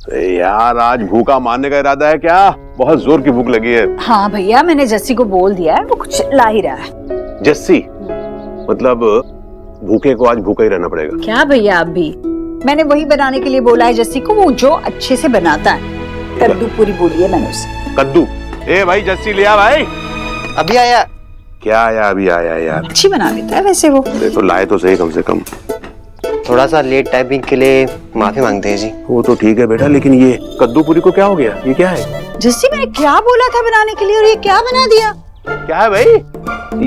यार आज भूखा मारने का इरादा है क्या? बहुत जोर की भूख लगी है। हाँ भैया, मैंने जस्सी को बोल दिया है, वो कुछ ला ही रहा है। जस्सी मतलब भूखे को आज भूखा ही रहना पड़ेगा क्या भैया? आप भी, मैंने वही बनाने के लिए बोला है जस्सी को, वो जो अच्छे से बनाता है। कद्दू पूरी बोली है मैंने उसे। कद्दू? ए भाई जस्सी लिया भाई। अभी आया। क्या आया? अभी आया यार। अच्छी बना लेता है वैसे वो। देखो लाए तो सही कम से कम। थोड़ा सा लेट टाइपिंग के लिए माफी मांगते हैं जी। वो तो ठीक है बेटा, लेकिन ये कद्दू पूरी को क्या हो गया? ये क्या है? जस्सी मैंने क्या बोला था बनाने के लिए और ये क्या बना दिया? क्या है भाई?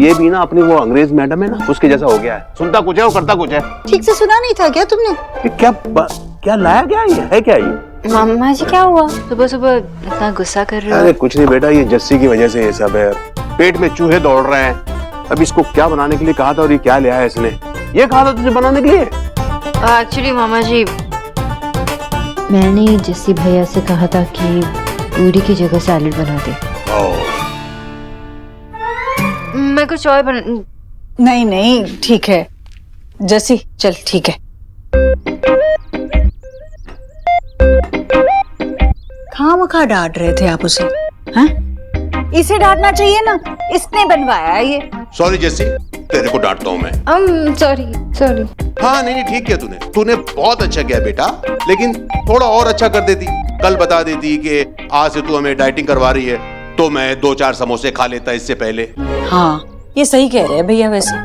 ये भी ना अपनी वो अंग्रेज मैडम है ना, उसके जैसा हो गया है। सुनता कुछ है और करता कुछ है। ठीक से सुना नहीं था क्या तुमने? क्या लाया? क्या ये है? क्या ये? मामा जी क्या हुआ? सुबह सुबह इतना गुस्सा कर रहे हो? अरे कुछ नहीं बेटा, ये जस्सी की वजह से ये सब है। पेट में चूहे दौड़ रहे हैं। अब इसको क्या बनाने के लिए कहा था और ये क्या ले आया इसने? ये कहा था तुझे बनाने के लिए? एक्चुअली मामा जी, मैंने जस्सी भैया से कहा था कि पूरी की जगह सैलेड बना दे। मैं कुछ और बन... नहीं नहीं ठीक है जस्सी, चल ठीक है। खामखा डांट रहे थे आप उसे, हाँ? इसे डांटना चाहिए ना, इसने बनवाया है ये। सॉरी जस्सी, तेरे को डांटता हूँ मैं। सॉरी। हाँ नहीं ठीक किया तूने बहुत अच्छा किया बेटा, लेकिन थोड़ा और अच्छा कर देती। कल बता देती कि आज से तू हमें डाइटिंग करवा रही है, तो मैं 2-4 समोसे खा लेता इससे पहले। हाँ ये सही कह रहे हैं भैया वैसे।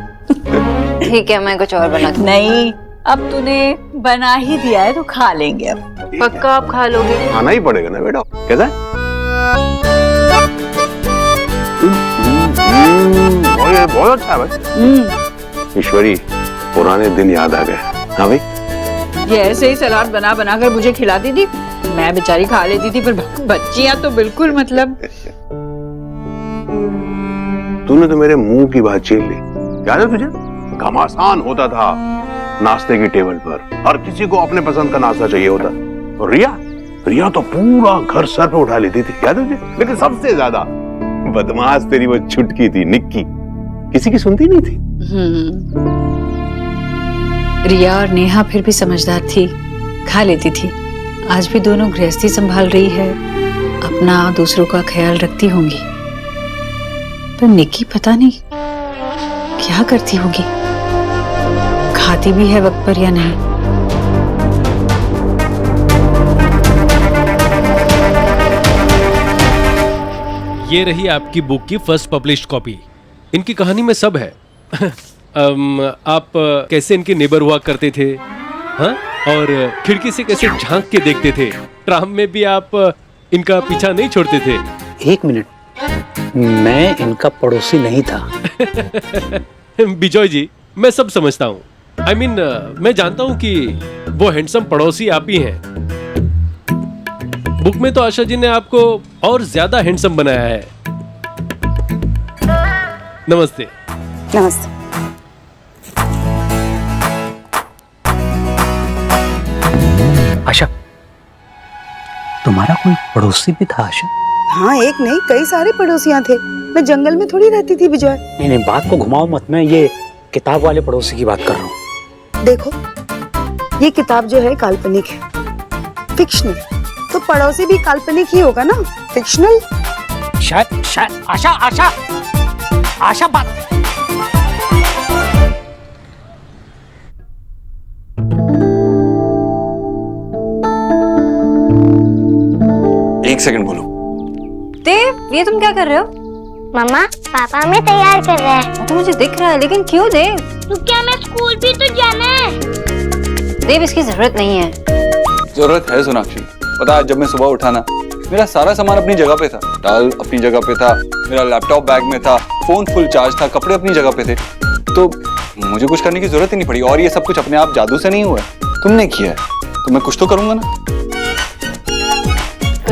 ठीक है, मैं कुछ और बना दूँ। नहीं, अब तूने बना ही दिया है तो खा लेंगे अब। पक्का आप खा लोगे? खाना ही पड़ेगा ना बेटा। कैसा है? बहुत अच्छा है भाई। ईश्वरी, पुराने दिन याद आ गए। हाँ भाई, ये ऐसे ही सलाद बना बना कर मुझे खिलाती थी, मैं बेचारी खा लेती थी, पर बच्चियां तो बिल्कुल मतलब। तूने तो मेरे मुंह की बात छीन ली। याद है तुझे? घमासान होता था नाश्ते की टेबल पर, हर किसी को अपने पसंद का नाश्ता चाहिए होता। और रिया तो पूरा घर सर पे उठा लेती थी, याद है तुझे? लेकिन सबसे ज्यादा बदमाश तेरी वो छुटकी थी निक्की, किसी की सुनती नहीं थी। रिया और नेहा फिर भी समझदार थी, खा लेती थी। आज भी दोनों गृहस्थी संभाल रही है, अपना दूसरों का ख्याल रखती होंगी। पर निक्की पता नहीं क्या करती होगी, खाती भी है वक्त पर या नहीं। ये रही आपकी बुक की फर्स्ट पब्लिश्ड कॉपी। इनकी कहानी में सब है। आप कैसे इनके नेबर हुआ करते थे, हाँ? और खिड़की से कैसे झांक के देखते थे। ट्राम में भी आप इनका पीछा नहीं छोड़ते थे। एक मिनट, मैं इनका पड़ोसी नहीं था। बिजॉय जी, मैं सब समझता हूँ। I mean, मैं जानता हूँ कि वो हैंडसम पड़ोसी आप ही हैं। बुक में तो आशा जी ने आपको और ज्यादा हैंडसम बनाया है। नमस्ते। नमस्ते। आशा, तुम्हारा कोई पड़ोसी भी था आशा? हाँ, एक नहीं कई सारे पड़ोसियां थे। मैं जंगल में थोड़ी रहती थी विजय। नहीं, बात को घुमाओ मत, मैं ये किताब वाले पड़ोसी की बात कर रहा हूँ। देखो, ये किताब जो है काल्पनिक है, फिक्शनल, तो पड़ोसी भी काल्पनिक ही होगा ना, फिक्शनल। शायद आशा बात। एक सेकंड बोलो। देव, ये तुम क्या कर रहे हो? मम्मा, पापा हमें तैयार कर रहे हैं। तो मुझे दिख रहा है, लेकिन क्यों देव? तो क्या मैं स्कूल भी तो जाना है? देव, इसकी जरूरत नहीं है। जरूरत है सोनाक्षी। पता है, जब मैं सुबह उठा ना, मेरा सारा सामान अपनी जगह पे था। टावल अपनी जगह पे था, मेरा लैपटॉप बैग में था, फोन फुल चार्ज था, कपड़े अपनी जगह पे थे, तो मुझे कुछ करने की जरूरत ही नहीं पड़ी। और ये सब कुछ अपने आप जादू से नहीं हुआ है, तुमने किया है, तो मैं कुछ तो करूंगा ना।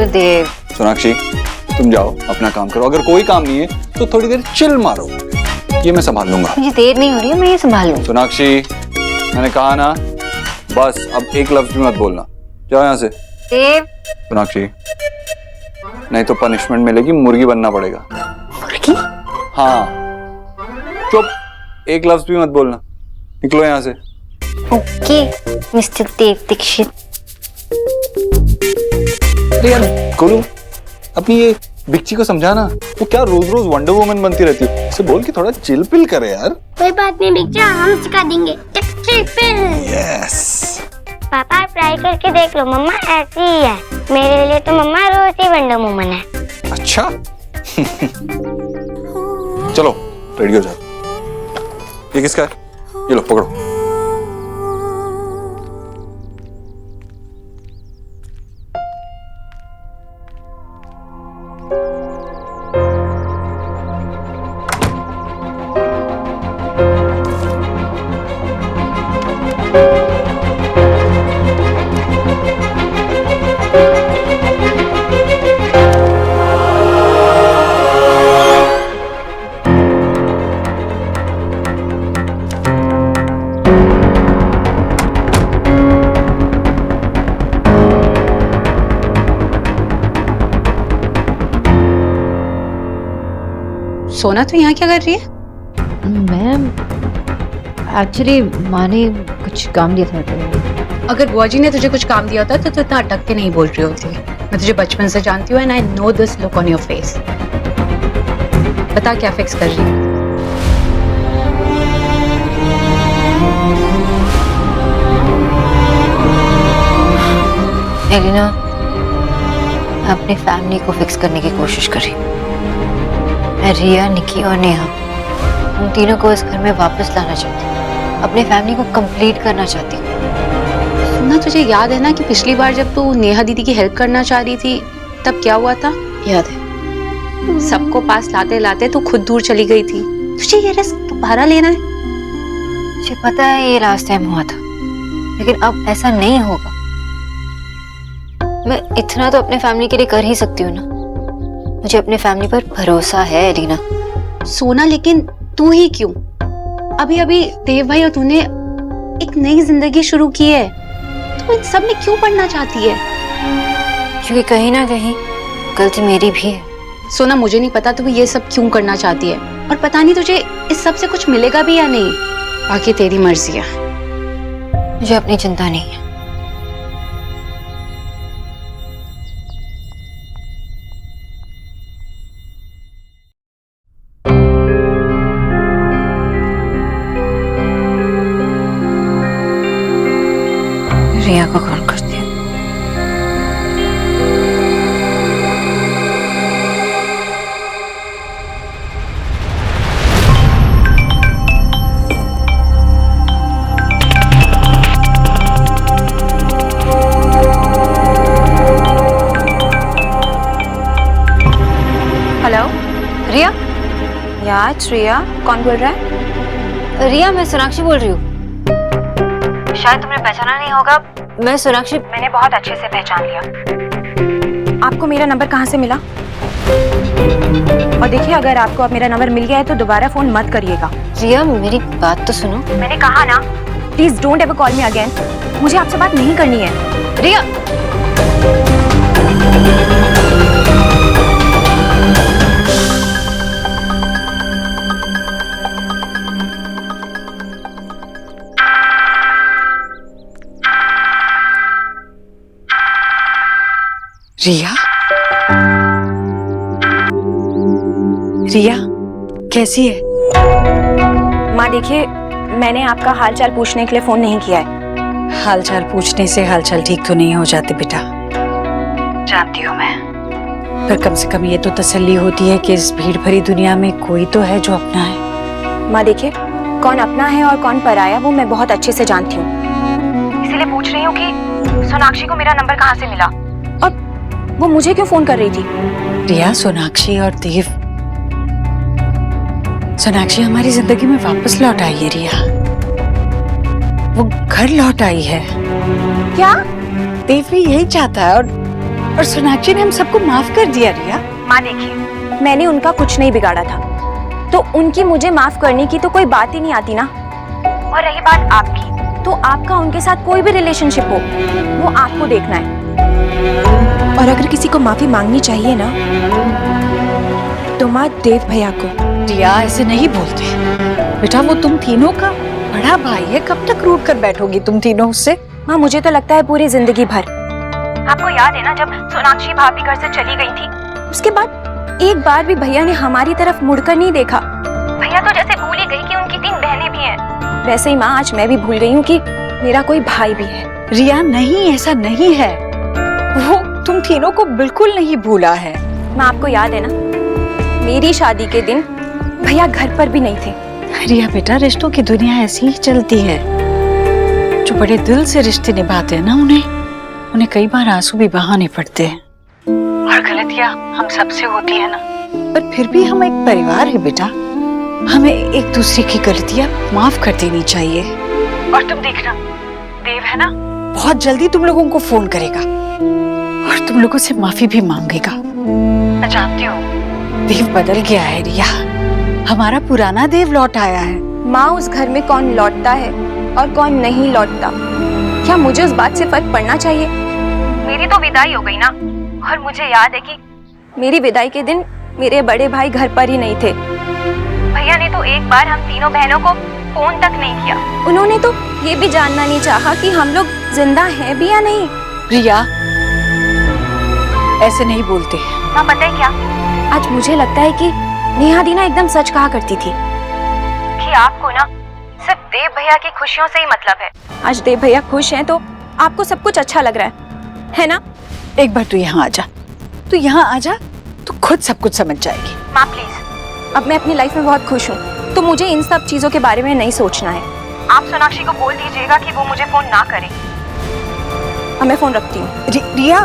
देव, सोनाक्षी, तुम जाओ अपना काम करो। अगर कोई काम नहीं है तो थोड़ी देर चिल मारो, ये मैं संभाल लूंगा। मुझे देर नहीं हो रही है, मैं ये संभाल लूंगा। सोनाक्षी, मैंने कहा ना, बस अब एक लफ्ज भी मत बोलना। जाओ यहाँ से। देव। सोनाक्षी, नहीं तो पनिशमेंट मिलेगी, मुर्गी बनना पड़ेगा। मुर्गी? हाँ, चुप, एक लफ्ज भी मत बोलना। निकलो यहाँ से। Okay mister Dev Dixit. अरे यार गोलू, अपनी ये बिक्ची को समझाना, वो क्या रोज रोज वंडर वुमन बनती रहती है, उसे बोल के थोड़ा चिल पिल करे यार। कोई बात नहीं बिक्चा, हम सिखा देंगे। यस। पापा ट्राई करके देख लो, मम्मा ऐसी ही है। मेरे लिए तो मम्मा रोज ही वंडर वुमन है। अच्छा। चलो रेडी हो जाओ। ये किसका है? ये लो पकड़ो। सोना तो यहाँ क्या कर रही है? मैम एक्चुअली माँ ने कुछ काम दिया था तो। अगर बुआ जी ने तुझे कुछ काम दिया होता तो तू इतना अटक के नहीं बोल रही होती। मैं तुझे बचपन से जानती हूँ and I know this look on your face. बता क्या फिक्स कर रही है? एलिना अपनी फैमिली को फिक्स करने की कोशिश करी। मैं रिया, निकी और नेहा उन तीनों को इस घर में वापस लाना चाहती हूँ, अपनी फैमिली को कंप्लीट करना चाहती हूँ। सुना, तुझे याद है ना कि पिछली बार जब तू नेहा दीदी की हेल्प करना चाह रही थी तब क्या हुआ था? याद है? सबको पास लाते लाते तू खुद दूर चली गई थी। तुझे ये रिस्क दोबारा लेना है? मुझे पता है ये लास्ट टाइम हुआ था, लेकिन अब ऐसा नहीं होगा। मैं इतना तो अपने फैमिली के लिए कर ही सकती हूँ ना। मुझे अपने फैमिली पर भरोसा है एलिना। सोना, लेकिन तू ही क्यों? अभी अभी देव भाई और तूने एक नई जिंदगी शुरू की है, तू इन सब में क्यों पढ़ना चाहती है? क्योंकि कहीं ना कहीं गलती मेरी भी है। सोना, मुझे नहीं पता तू ये सब क्यों करना चाहती है और पता नहीं तुझे इस सब से कुछ मिलेगा भी या नहीं। बाकी तेरी मर्जी है। मुझे अपनी चिंता नहीं है। रिया को कॉल करती हूँ। हेलो रिया? रिया, कौन बोल रहा है? रिया, मैं सोनाक्षी बोल रही हूँ। शायद तुमने पहचाना नहीं होगा, मैं सोनाक्षी। मैंने बहुत अच्छे से पहचान लिया। आपको मेरा नंबर कहाँ से मिला? और देखिए, अगर आपको अब मेरा नंबर मिल गया है तो दोबारा फोन मत करिएगा। रिया, मेरी बात तो सुनो। मैंने कहा ना, please don't ever call me again. मुझे आपसे बात नहीं करनी है। रिया, रिया? रिया कैसी है? माँ देखिए, मैंने आपका हालचाल पूछने के लिए फोन नहीं किया है। हालचाल पूछने से हालचाल ठीक तो नहीं हो जाते बेटा, जानती हूँ मैं। पर कम से कम ये तो तसल्ली होती है कि इस भीड़ भरी दुनिया में कोई तो है जो अपना है। माँ देखिए, कौन अपना है और कौन पराया वो मैं बहुत अच्छे से जानती हूँ। इसीलिए पूछ रही हूँ कि सोनाक्षी को मेरा नंबर कहाँ से मिला और वो मुझे क्यों फोन कर रही थी? रिया, सोनाक्षी और देव, सोनाक्षी हमारी जिंदगी में वापस लौट आई है रिया। वो घर लौट आई है। क्या? देव भी यही चाहता है और सोनाक्षी ने हम सबको माफ कर दिया रिया। माँ देखिए, मैंने उनका कुछ नहीं बिगाड़ा था, तो उनकी मुझे माफ करने की तो कोई बात ही नहीं आती ना। और रही बात आपकी, तो आपका उनके साथ कोई भी रिलेशनशिप हो, वो आपको देखना है। और अगर किसी को माफी मांगनी चाहिए ना, तो माँ देव भैया को। रिया, ऐसे नहीं बोलते बेटा, वो तुम तीनों का बड़ा भाई है। कब तक रूठ कर बैठोगी तुम तीनों उससे? माँ मुझे तो लगता है पूरी जिंदगी भर। आपको याद है ना जब सोनाक्षी भाभी घर से चली गई थी, उसके बाद एक बार भी भैया ने हमारी तरफ मुड़कर नहीं देखा। भैया तो जैसे भूल ही गई कि उनकी 3 बहनें भी हैं। वैसे ही माँ, आज मैं भी भूल गई हूँ कि मेरा कोई भाई भी है। रिया नहीं, ऐसा नहीं है। वो तुम तीनों को बिल्कुल नहीं भूला है। माँ, आपको याद है ना मेरी शादी के दिन भैया घर पर भी नहीं थे। रिया बेटा, रिश्तों की दुनिया ऐसी ही चलती है। जो बड़े दिल से रिश्ते निभाते हैं ना, उन्हें कई बार आंसू भी बहाने पड़ते हैं। और गलतियां हम सबसे होती है ना, पर फिर भी हम एक परिवार है बेटा। हमें एक दूसरे की गलतियां माफ कर देनी चाहिए। और तुम देखना, देव है ना, बहुत जल्दी तुम लोगों को फोन करेगा और तुम लोगों से माफी भी मांगेगा। मैं जानती हूँ देव बदल गया है रिया, हमारा पुराना देव लौट आया है। माँ, उस घर में कौन लौटता है और कौन नहीं लौटता, क्या मुझे उस बात से फर्क पड़ना चाहिए? मेरी तो विदाई हो गई ना, और मुझे याद है कि मेरी विदाई के दिन मेरे बड़े भाई घर पर ही नहीं थे। भैया ने तो एक बार हम तीनों बहनों को फोन तक नहीं किया। उन्होंने तो ये भी जानना नहीं चाहा कि हम लोग जिंदा हैं भी या नहीं। रिया, ऐसे नहीं बोलते। माँ, पता है क्या, आज मुझे लगता है कि नेहा दी ना एकदम सच कहा करती थी कि आपको ना सिर्फ देव भैया की खुशियों से ही मतलब है। आज देव भैया खुश हैं तो आपको सब कुछ अच्छा लग रहा है ना? एक बार तू यहाँ आ जा, तू यहाँ आ जा, तू खुद सब कुछ समझ जाएगी। माँ प्लीज, अब मैं अपनी लाइफ में बहुत खुश हूँ, तो मुझे इन सब चीजों के बारे में नहीं सोचना है। आप सोनाक्षी को बोल दीजिएगा कि वो मुझे फोन ना करे। अब मैं फोन रखती हूँ। रिया,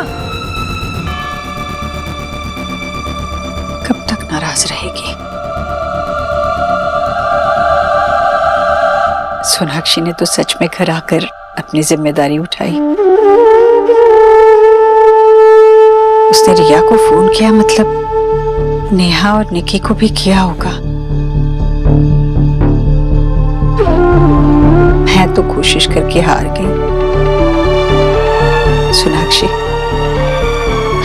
कब तक नाराज रहेगी? सोनाक्षी ने तो सच में घर आकर अपनी जिम्मेदारी उठाई। उसने रिया को फोन किया, मतलब नेहा और निकी को भी किया होगा। मैं तो कोशिश करके हार गई। सोनाक्षी,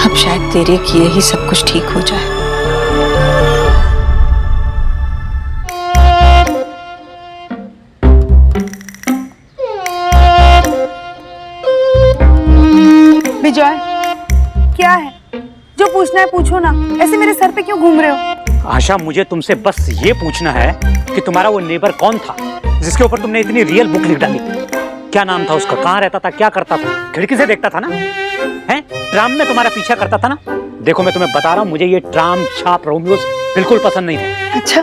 अब शायद तेरे किए ही सब कुछ ठीक हो जाए। विजय, क्या है? जो पूछना है पूछो ना, ऐसे मेरे सर पे क्यों घूम रहे हो? आशा, मुझे तुमसे बस ये पूछना है कि तुम्हारा वो नेबर कौन था जिसके ऊपर तुमने इतनी रियल बुक लिख डाली? क्या नाम था उसका? कहाँ रहता था? क्या करता था? खिड़की से देखता था ना? हैं? ट्राम में तुम्हारा पीछा करता था ना? देखो, मैं तुम्हें बता रहा हूँ, मुझे ये ट्राम छाप रोमियोस बिल्कुल पसंद नहीं थे। अच्छा,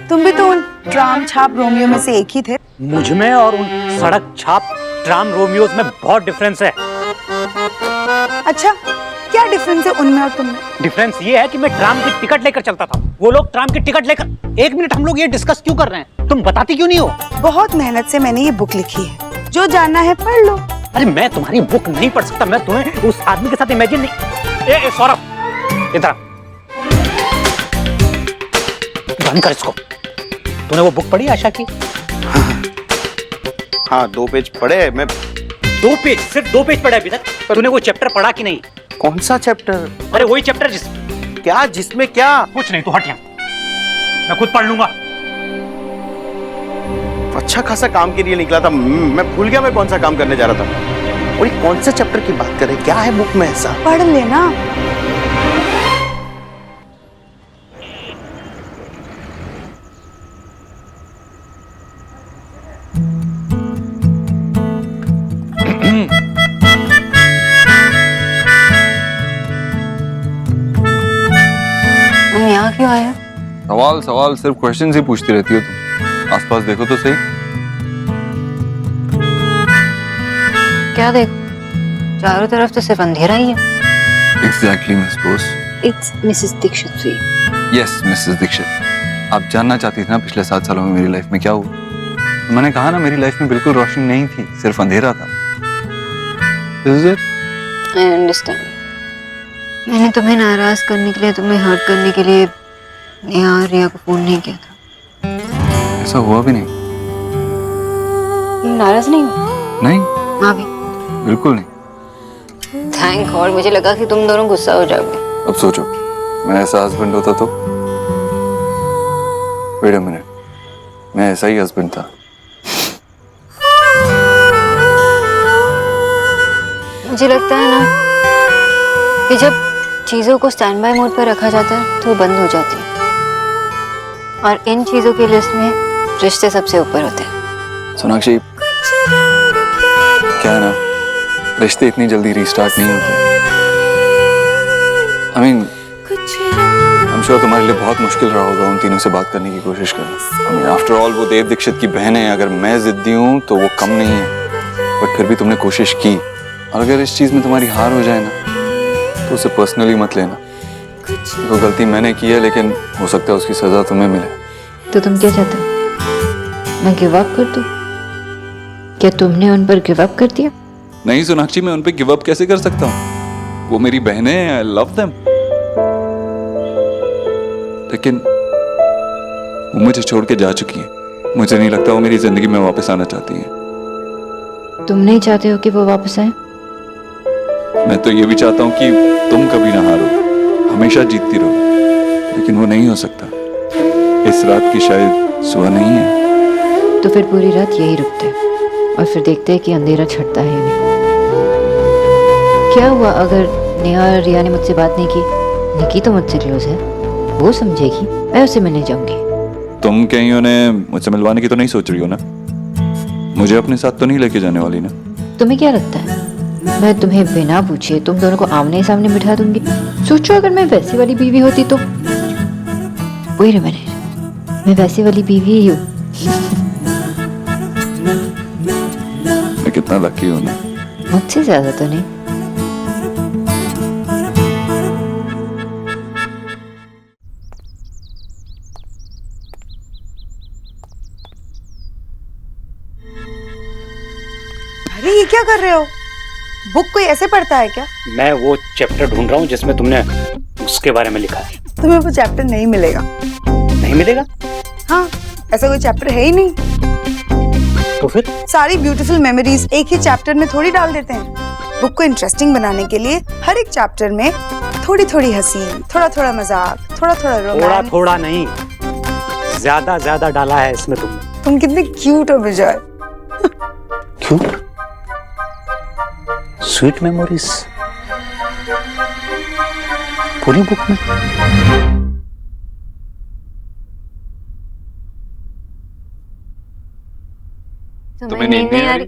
तुम भी तो उन ट्राम छाप रोमियो में से एक ही थे। मुझ में और उन सड़क छाप ट्राम रोमियोस में बहुत डिफरेंस है। अच्छा, क्या डिफरेंस है उनमें और तुम में? डिफरेंस ये है कि मैं ट्राम की टिकट लेकर चलता था, वो लोग ट्राम की टिकट लेकर। एक मिनट, हम लोग ये डिस्कस क्यों कर रहे हैं? तुम बताती क्यों नहीं हो? बहुत मेहनत से मैंने ये बुक लिखी है, जो जानना है पढ़ लो। अरे मैं तुम्हारी बुक नहीं पढ़ सकता, मैं तुम्हें उस आदमी के साथ इमेजिन नहीं। ए सौरभ, इधर बंद कर इसको। तूने वो बुक पढ़ी आशा की? हाँ, 2 पेज पढ़े मैं। 2 पेज? सिर्फ 2 पेज पढ़े अभी तक? तूने वो चैप्टर पढ़ा कि नहीं? कौन सा चैप्टर? अरे वही चैप्टर जिसमें क्या? कुछ नहीं, तू हट यहाँ, मैं खुद पढ़ लूंगा। अच्छा खासा काम के लिए निकला था, मैं भूल गया मैं कौन सा काम करने जा रहा था। और ये कौन से चैप्टर की बात कर रहे? क्या है बुक में ऐसा? पढ़ लेना। यहाँ क्यों आया? सवाल सिर्फ क्वेश्चंस ही पूछती रहती हो तुम। आसपास देखो तो सही। क्या देखो, चारों तरफ तो सिर्फ अंधेरा ही है। Exactly miss Bose. It's Mrs Dikshit sweet. Yes Mrs Dikshit, आप जानना चाहती थी ना पिछले 7 सालों में मेरी लाइफ में क्या हुआ? तो मैंने कहा ना, मेरी लाइफ में बिल्कुल रोशनी नहीं थी, सिर्फ अंधेरा था। Is it? I understand. मैंने तुम्हें नाराज करने के लिए, तुम्हें हर्ट करने के लिए नेहा और रिया को फोन नहीं किया था। ऐसा हुआ भी नहीं। नाराज नहीं हो? नहीं। हाँ भी? बिल्कुल नहीं। थैंक गॉड, मुझे लगा कि तुम दोनों गुस्सा हो जाओगे। अब सोचो, मैं ऐसा हस्बैंड होता तो? वेट अ मिनट, मैं ऐसा ही हस्बैंड था। मुझे लगता है ना कि जब चीजों को स्टैंड बाय मोड पर रखा जाता है तो वो बंद हो जाती है, और इन चीजों की लिस्ट में रिश्ते सबसे ऊपर होते हैं। सोनाक्षी, क्या है ना, रिश्ते इतनी जल्दी रीस्टार्ट नहीं होते। I mean, I am sure तुम्हारे लिए बहुत मुश्किल रहा होगा उन तीनों से बात करने की कोशिश करना। आई मीन, आफ्टर ऑल वो देव दीक्षित की बहन है। अगर मैं जिद्दी हूँ तो वो कम नहीं है, बट फिर भी तुमने कोशिश की। और अगर इस चीज में तुम्हारी हार हो जाए ना तो उसे पर्सनली मत लेना। वो गलती मैंने की है, लेकिन हो सकता है उसकी सजा तुम्हें मिले। तो तुम क्या चाहते हो, मैं गिव अप कर दूं? क्या तुमने उन पर गिव अप कर दिया? नहीं सोनाक्षी, मैं उन पे गिव अप कैसे कर सकता हूँ? वो मेरी बहनें हैं, आई लव देम। लेकिन वो मुझे छोड़ के जा चुकी है। मुझे नहीं लगता वो मेरी जिंदगी में वापस आना चाहती है। तुम नहीं चाहते हो कि वो वापस आए? मैं तो ये भी चाहता हूँ कि तुम कभी ना हारो, हमेशा जीतती रहो, लेकिन वो नहीं हो सकता। इस रात की शायद सुबह नहीं है। तो फिर पूरी रात यही रुकते हैं और फिर देखते हैं कि अंधेरा छटता है या नहीं। क्या हुआ अगर नेहा और रिया ने मुझसे बात नहीं की? निकी तो मुझसे क्लोज है, वो समझेगी, मैं उसे मिलने जाऊंगी। तुम कहीं उन्हें मुझसे मिलवाने की तो नहीं सोच रही हो ना? मुझे अपने साथ तो नहीं लेके जाने वाली ना? तुम्हें क्या लगता है मैं तुम्हें बिना पूछे तुम दोनों को आमने सामने बिठा दूंगी? सोचो अगर मैं वैसी वाली बीवी होती तो। Wait a minute, मैं वैसी वाली बीवी ही हूँ। मैं कितना लकी हूँ ना। मुझसे ज्यादा तो नहीं। अरे ये क्या कर रहे हो? बुक कोई ऐसे पढ़ता है क्या? मैं वो चैप्टर ढूंढ रहा हूँ जिसमें तुमने उसके बारे में लिखा है। तुम्हें वो चैप्टर नहीं मिलेगा। नहीं मिलेगा? हाँ, ऐसा कोई चैप्टर है ही नहीं। तो फिर सारी ब्यूटीफुल मेमोरीज एक ही चैप्टर में थोड़ी डाल देते हैं। बुक को इंटरेस्टिंग बनाने के लिए हर एक चैप्टर में थोड़ी थोड़ी हंसी, थोड़ा थोड़ा मजाक, थोड़ा थोड़ा थोड़ा रोमांस। थोड़ा नहीं, ज्यादा ज्यादा डाला है इसमें तुमने। तुम कितने क्यूट हो विजय। क्यूट? स्वीट मेमोरीज पूरी बुक में? तुम्हें नींद नहीं आ रही?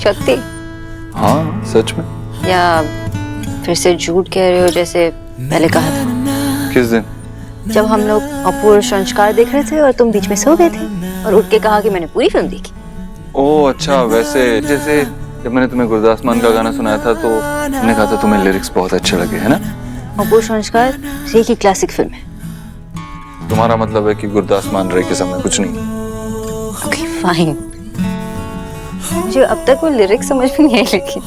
शक्ति, हाँ सच में। या फिर से झूठ कह रहे हो जैसे पहले कहा था? किस दिन? जब हम लोग अपूर्व संस्कार देख रहे थे और तुम बीच में सो गए थे और उठ के कहा कि मैंने पूरी फिल्म देखी। ओह अच्छा, वैसे जैसे जब मैंने तुम्हें गुरदास मान का गाना सुनाया था तो तुमने कहा था तुम्हें लिरिक्स बहुत अच्छे लगे, है ना? अपूर्व संस्कार रे की क्लासिक फिल्म है। तुम्हारा मतलब है कि गुरदास मान रे के सामने कुछ नहीं? ओके फाइन, मुझे अब तक वो लिरिक्स समझ में नहीं लिखी।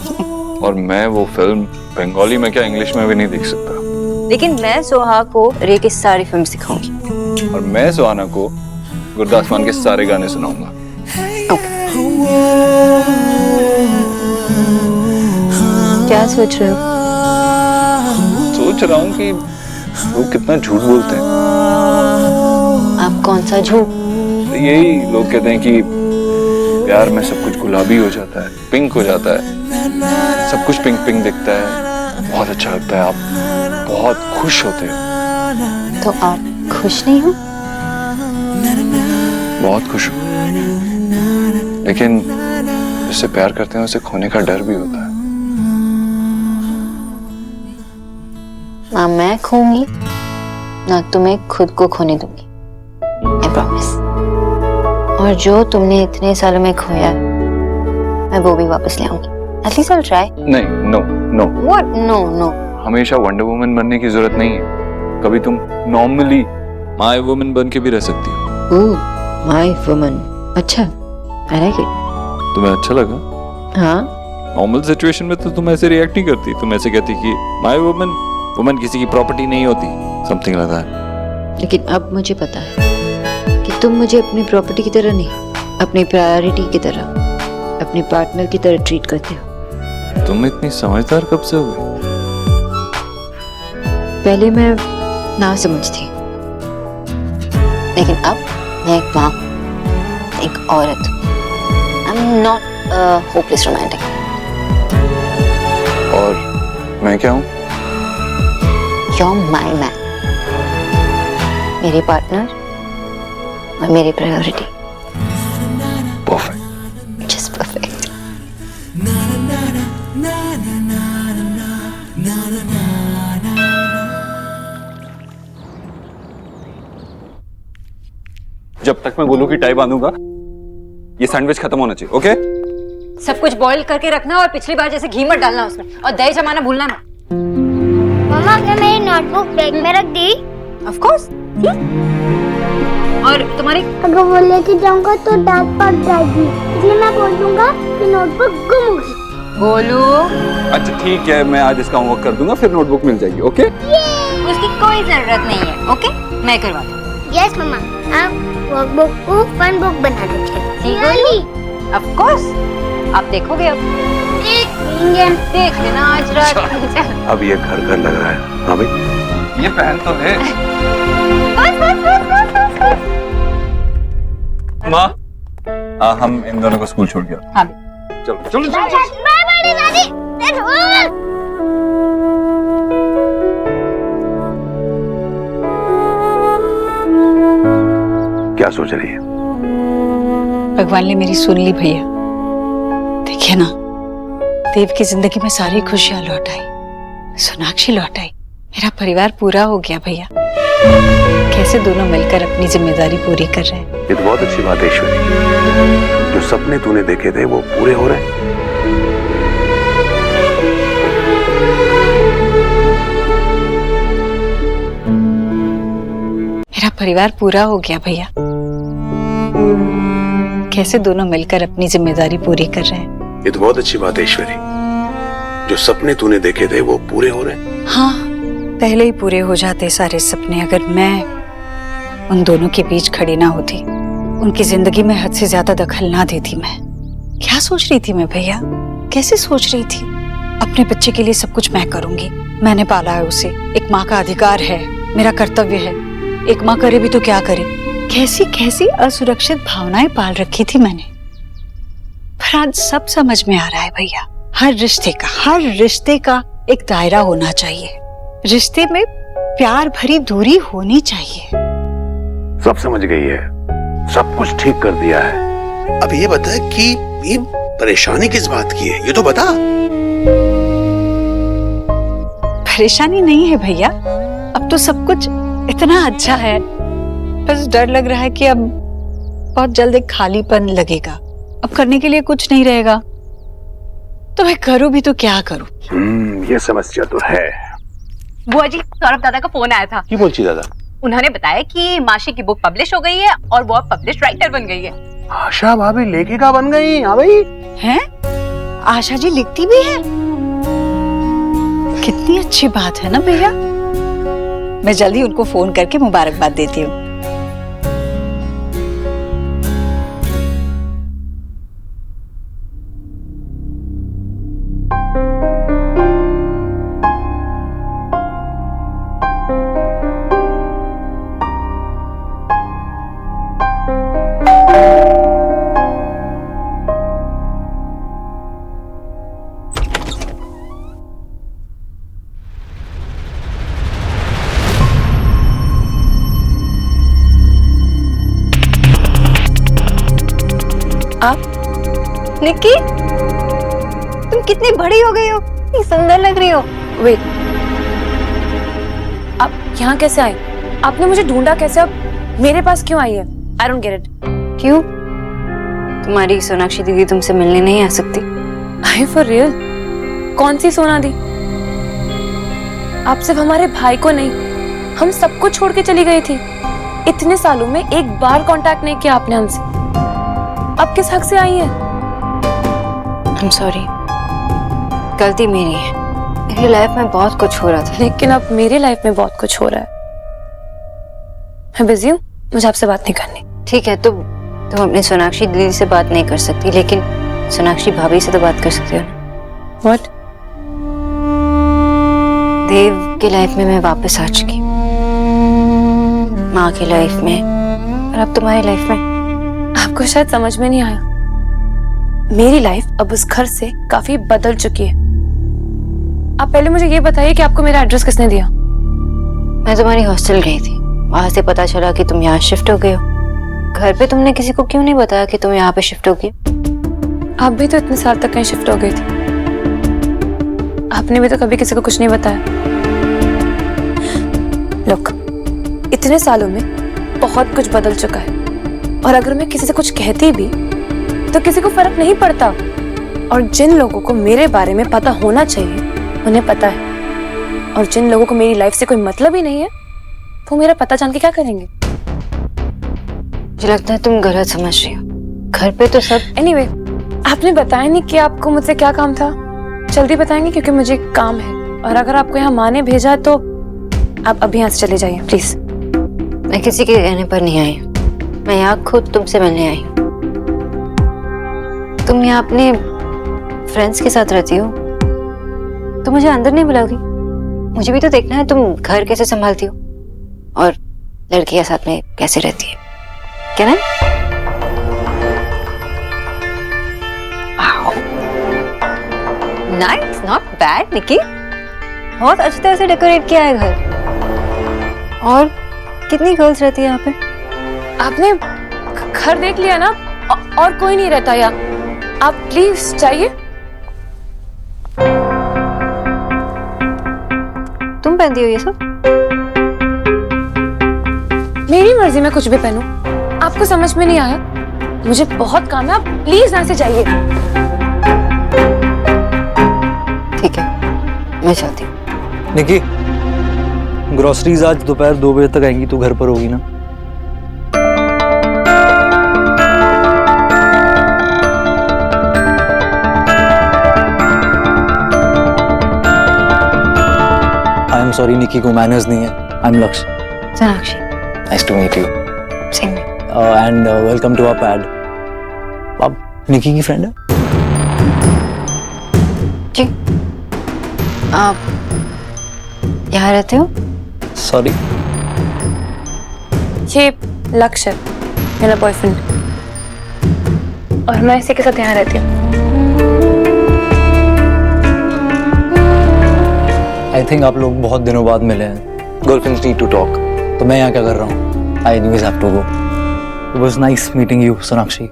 और मैं वो फिल्म बंगाली में क्या इंग्लिश में भी नहीं देख सकता। लेकिन मैं सोहा को रे की सारी फिल्म सिखाऊंगी। और मैं सुहाना को गुरदास मान के सारे गाने सुनाऊंगा। क्या सोच रहे हो? सोच रहा हूँ कि लोग कितना झूठ बोलते हैं। आप कौन सा झूठ? यही लोग कहते हैं कि प्यार में सब कुछ गुलाबी हो जाता है, पिंक हो जाता है, सब कुछ पिंक पिंक दिखता है, बहुत अच्छा लगता है, आप बहुत खुश होते हो। तो आप खुश नहीं हो? बहुत खुश हूँ, लेकिन जिससे प्यार करते हैं उसे खोने का डर भी होता है। ना मैं खोऊंगी ना तुम्हें खुद को खोने दूंगी, I promise। और जो तुमने इतने सालों में खोया है, मैं वो भी वापस ले आऊंगी। At least I'll try। नहीं, no no. What? No, no। हमेशा वंडर वुमन बनने की जरूरत नहीं है। कभी तुम नॉर्मली माय वुमन बन के भी रह सकती हो। ओह, माय वुमन, अच्छा, आई लाइक इट। तुम्हें अच्छा लगा? हाँ, नॉर्मल सिचुएशन में तो तुम ऐसे रिएक्ट नहीं करती। तुम ऐसे कहती कि माय वुमन, वुमन किसी की प्रॉपर्टी नहीं होती, समथिंग लाइक दैट। लेकिन अब मुझे पता है कि तुम मुझे अपनी प्रॉपर्टी की तरह नहीं, अपनी प्रायोरिटी की तरह, अपने पार्टनर की तरह ट्रीट करते हो। तुम इतनी समझदार कब से हो गई? पहले मैं ना समझती, लेकिन अब मैं एक माँ, एक औरत। I'm not a hopeless romantic। और मैं क्या हूँ? You're my man. मेरे पार्टनर और मेरी प्रायोरिटी। परफेक्ट। Just perfect. जब तक मैं बोलूं कि टाई बांधूंगा, ये सैंडविच खत्म होना चाहिए, ओके? सब कुछ बॉईल करके रखना और पिछली बार जैसे घी मत डालना उसमें, और दही जमाना भूलना मत। मम्मा क्या मेरी नोटबुक बैग में रख दी? Of course. और तुम्हारी अगर वो लेके जाऊंगा तो डांट पड़ जाएगी, इसलिए मैं बोल दूंगा कि नोटबुक गुम हो गई। बोलो। अच्छा ठीक है, मैं आज इसका होमवर्क कर दूंगा, फिर नोटबुक मिल जाएगी, ओके? उसकी कोई जरूरत नहीं है, ओके? मैं करवा दूँ। यस मम्मा, आप वर्कबुक को फन बुक बना देंगे। Of course. आप देखोगे अब। देख लेना आज रात। अब ये घर घर लग रहा है। हाँ भाई, ये पहन तो ले। माँ, हम इन दोनों को स्कूल छोड़ के हाँ। चलो चलो चलो। बाय बड़ी दादी। क्या सोच रही है? भगवान ने मेरी सुन ली भैया। देखिए ना, देव की जिंदगी में सारी खुशियां लौट आई, सोनाक्षी लौट आई, मेरा परिवार पूरा हो गया भैया। कैसे दोनों मिलकर अपनी जिम्मेदारी पूरी कर रहे हैं। ये तो बहुत अच्छी बात है ईश्वरी, जो सपने तूने देखे थे वो पूरे हो रहे हैं। मेरा परिवार पूरा हो गया भैया। कैसे दोनों मिलकर अपनी जिम्मेदारी पूरी कर रहे हैं। ये तो बहुत अच्छी बात है ईश्वरी, जो सपने तूने देखे थे वो पूरे हो रहे हैं। हाँ, पहले ही पूरे हो जाते सारे सपने, अगर मैं उन दोनों के बीच खड़ी ना होती, उनकी जिंदगी में हद से ज्यादा दखल ना देती। मैं क्या सोच रही थी मैं भैया, कैसे सोच रही थी? अपने बच्चे के लिए सब कुछ मैं करूंगी, मैंने पाला है उसे, एक माँ का अधिकार है, मेरा कर्तव्य है। एक माँ करे भी तो क्या करे, कैसी कैसी असुरक्षित भावनाएं पाल रखी थी मैंने। पर आज सब समझ में आ रहा है भैया, हर रिश्ते का एक दायरा होना चाहिए, रिश्ते में प्यार भरी दूरी होनी चाहिए। सब समझ गई है, सब कुछ ठीक कर दिया है। अब ये बता कि ये परेशानी किस बात की है, ये तो बता। परेशानी नहीं है भैया, अब तो सब कुछ इतना अच्छा है, बस डर लग रहा है कि अब बहुत जल्द एक खालीपन लगेगा, अब करने के लिए कुछ नहीं रहेगा, तो मैं करूं भी तो क्या करूं? ये समस्या तो है। बुआ जी, सौरभ दादा का फोन आया था। की बोलची दादा? उन्होंने बताया कि माशी की बुक पब्लिश हो गई है और वो अब पब्लिश राइटर बन गई है। आशा भाभी लेखिका बन गई। हाँ भाई। हैं? आशा जी लिखती भी है? कितनी अच्छी बात है ना भैया। मैं जल्दी उनको फोन करके मुबारकबाद देती हूँ। निक्की, तुम कितनी बड़ी हो गई हो, इतनी सुंदर लग रही हो। वेट, आप यहाँ कैसे आए? आपने मुझे ढूंढा कैसे? अब मेरे पास क्यों आई है? I don't get it. क्यों? तुम्हारी सोनाक्षी दीदी तुमसे मिलने नहीं आ सकती? I for real? कौन सी सोना दी? आप सिर्फ हमारे भाई को नहीं, हम सबको छोड़ के चली गई थी। इतने सालों में एक बार कांटेक्ट नहीं किया आपने हमसे। अब किस हक से आई है? I'm sorry, गलती मेरी है। मेरी लाइफ में बहुत कुछ हो रहा था, लेकिन अब मेरी लाइफ में बहुत कुछ हो रहा है। मैं बिजी हूँ, मुझे आपसे बात नहीं करनी। ठीक है, तुम अपनी सोनाक्षी दीदी से बात नहीं कर सकती, लेकिन सोनाक्षी भाभी से तो बात कर सकती हो ना। What? देव की लाइफ में मैं वापस आ चुकी, माँ की लाइफ में, और अब तुम्हारी लाइफ में। आपको शायद समझ में नहीं आया, मेरी लाइफ अब उस घर से काफी बदल चुकी है। आप पहले मुझे ये बताइए कि आपको मेरा एड्रेस किसने दिया? मैं तुम्हारी हॉस्टल गई थी, वहां से पता चला कि तुम यहाँ शिफ्ट हो गए हो। घर पे तुमने किसी को क्यों नहीं बताया कि तुम यहाँ पे शिफ्ट हो गई? आप भी तो इतने साल तक कहीं शिफ्ट हो गई थी, आपने भी तो कभी किसी को कुछ नहीं बताया। लोग, इतने सालों में बहुत कुछ बदल चुका है, और अगर मैं किसी से कुछ कहती भी तो किसी को फर्क नहीं पड़ता। और जिन लोगों को मेरे बारे में पता होना चाहिए उन्हें पता है, और जिन लोगों को मेरी लाइफ से कोई मतलब ही नहीं है वो मेरा पता जान के क्या करेंगे? मुझे लगता है तुम गलत समझ रही हो। घर पे तो सब एनीवे, आपने बताया नहीं कि आपको मुझसे क्या काम था। जल्दी बताएंगे क्योंकि मुझे काम है, और अगर आपको यहाँ माँ ने भेजा तो आप अभी यहाँ से चले जाइए प्लीज। मैं किसी के कहने पर नहीं आई, मैं यहाँ खुद तुमसे मिलने आई हूँ। तुम यहाँ अपने फ्रेंड्स के साथ रहती हो तो मुझे अंदर नहीं बुलाओगी? मुझे भी तो देखना है तुम घर कैसे संभालती हो और लड़की के साथ में कैसे रहती है, क्या ना? नाइस, नॉट बैड निकी, बहुत अच्छी तरह से डेकोरेट किया है घर। और कितनी गर्ल्स रहती है यहाँ पे? आपने घर देख लिया ना, और कोई नहीं रहता यहाँ। आप प्लीज जाइए। तुम पहनती हो ये सब? मेरी मर्जी में कुछ भी पहनूं, आपको समझ में नहीं आया? मुझे बहुत काम है, आप प्लीज यहाँ से जाइए। ठीक है, मैं चलती हूँ। निकी, ग्रोसरीज आज दोपहर 2 बजे तक आएंगी, तू घर पर होगी ना? आई एम सॉरी निकी, को मैनर्स नहीं है। I am Lakshya. Sonakshi. Nice to meet you. Same. And welcome to our pad. आप निकी की फ्रेंड है? जी। आप यहाँ रहते हो? सॉरी। ये लक्ष्य मेरा बॉयफ्रेंड, और मैं इसी के साथ यहाँ रहती हूँ। आई थिंक आप लोग बहुत दिनों बाद मिले हैं। Girlfriends need to talk. तो मैं यहाँ क्या कर रहा हूँ? I anyways have to go. It was nice meeting you Sonakshi.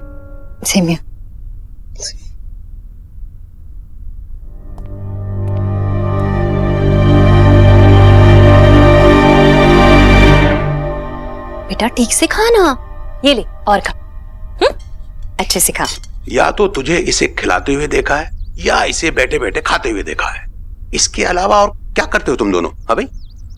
Same here. बेटा ठीक से खाना, ये ले और खा। अच्छे से खा। या तो तुझे इसे खिलाते हुए देखा है या इसे बैठे बैठे खाते हुए देखा है, इसके अलावा और क्या करते हो तुम दोनों? हाँ भाई।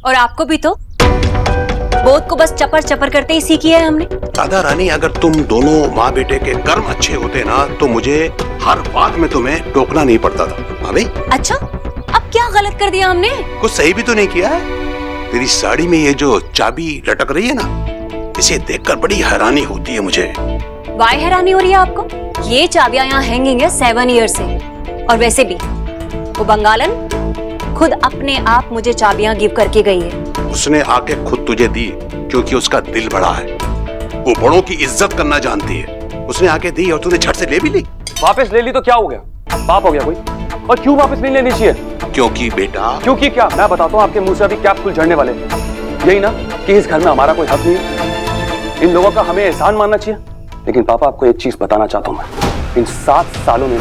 और आपको भी तो बोध को बस चपर चपर करते ही सीखी है हमने। राधा रानी, अगर तुम दोनों माँ बेटे के कर्म अच्छे होते ना तो मुझे हर बात में तुम्हें टोकना नहीं पड़ता था। हाँ भाई। अच्छा, अब क्या गलत कर दिया हमने? कुछ सही भी तो नहीं किया है। तेरी साड़ी में ये जो चाबी लटक रही है ना, इसे देखकर बड़ी हैरानी होती है मुझे। वाई हैरानी हो रही है आपको? ये चाबियां यहाँ हैंगिंग है 7 ईयर से, और वैसे भी वो बंगालन खुद अपने आप मुझे चाबियां गिव करके गई है। उसने आके खुद तुझे दी क्योंकि उसका दिल बड़ा है, वो बड़ों की इज्जत करना जानती है। उसने आके दी और तूने झट से ले भी ली। वापस ले ली तो क्या हो गया? पाप हो गया कोई? और क्यों वापस नहीं लेनी चाहिए? क्योंकि बेटा। क्योंकि क्या? मैं बताता हूँ, आपके मुंह से अभी क्या फूल झड़ने वाले। यही ना कि इस घर में हमारा कोई हक नहीं है, इन लोगों का हमें एहसान मानना चाहिए। लेकिन पापा, आपको एक चीज बताना चाहता हूँ मैं। इन 7 सालों में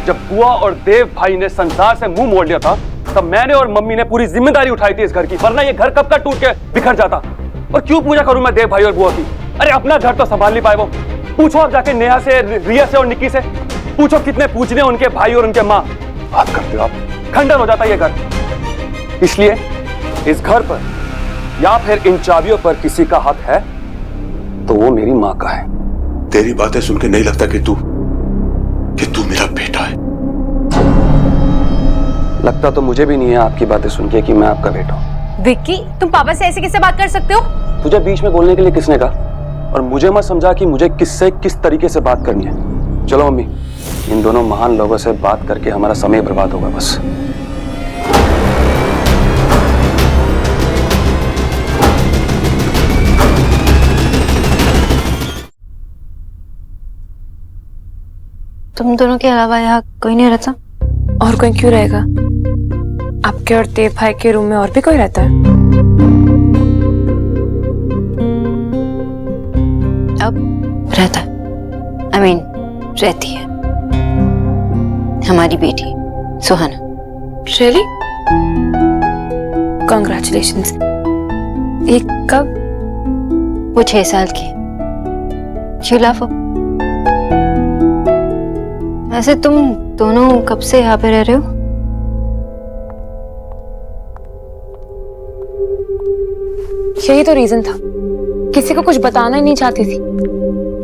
जब बुआ और देव भाई ने संसार से मुंह मोड़ लिया था, तब मैंने और मम्मी ने पूरी जिम्मेदारी उठाई थी इस घर की, वरना ये घर कब का टूट के बिखर जाता। और क्यों पूजा करूं मैं देव भाई और बुआ की? अरे अपना घर तो संभाल नहीं पाए वो। पूछो आप जाके नेहा से, रिया से और निक्की से, पूछो कितने पूजने उनके भाई और उनके माँ। बात करते हो आप, खंडर हो जाता ये घर। इसलिए इस घर पर या फिर इन चाबियों पर किसी का हक है तो वो मेरी माँ का है। तेरी बातें सुन के नहीं लगता कि तू मेरा बेटा है। लगता तो मुझे भी नहीं है आपकी बातें सुन के कि मैं आपका बेटा हूँ। विक्की, तुम पापा से ऐसे कैसे बात कर सकते हो? तुझे बीच में बोलने के लिए किसने कहा? और मुझे मत समझा कि मुझे किससे किस तरीके से बात करनी है। चलो मम्मी, इन दोनों महान लोगों से बात करके हमारा समय बर्बाद होगा बस। तुम दोनों के अलावा यहाँ कोई नहीं रहता? और कोई क्यों रहेगा? आपके और देव भाई के रूम में और भी कोई रहता है? अब रहता है, I mean, रहती है हमारी बेटी सुहाना। Really? Congratulations. ये कब? वो 6 साल की। क्यों लाफो? वैसे तुम दोनों कब से यहाँ पे रह रहे हो? यही तो रीजन था, किसी को कुछ बताना ही नहीं चाहती थी।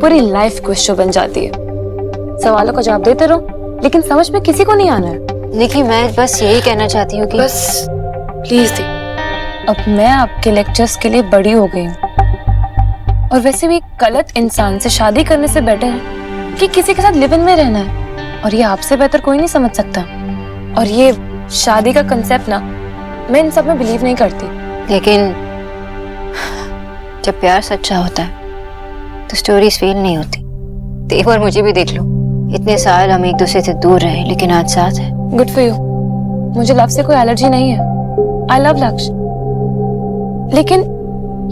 पूरी लाइफ क्विज शो बन जाती है, सवालों का जवाब देते रहो लेकिन समझ में किसी को नहीं आना है। देखिए मैं बस यही कहना चाहती हूँ कि बस प्लीज दी, अब मैं आपके लेक्चर्स के लिए बड़ी हो गई हूँ, और वैसे भी गलत इंसान से शादी करने से बेटर है कि किसी के साथ लिव इन में रहना है, और ये आपसे बेहतर कोई नहीं समझ सकता। और ये शादी का कंसेप्ट ना, मैं इन सब में बिलीव नहीं करती। लेकिन जब प्यार सच्चा होता है तो स्टोरीज फेल नहीं होती। देव और मुझे भी देख लो, इतने साल हम एक दूसरे से दूर रहे लेकिन आज साथ है। Good for you. मुझे लव से कोई एलर्जी नहीं है, आई लव लक्ष्य। लेकिन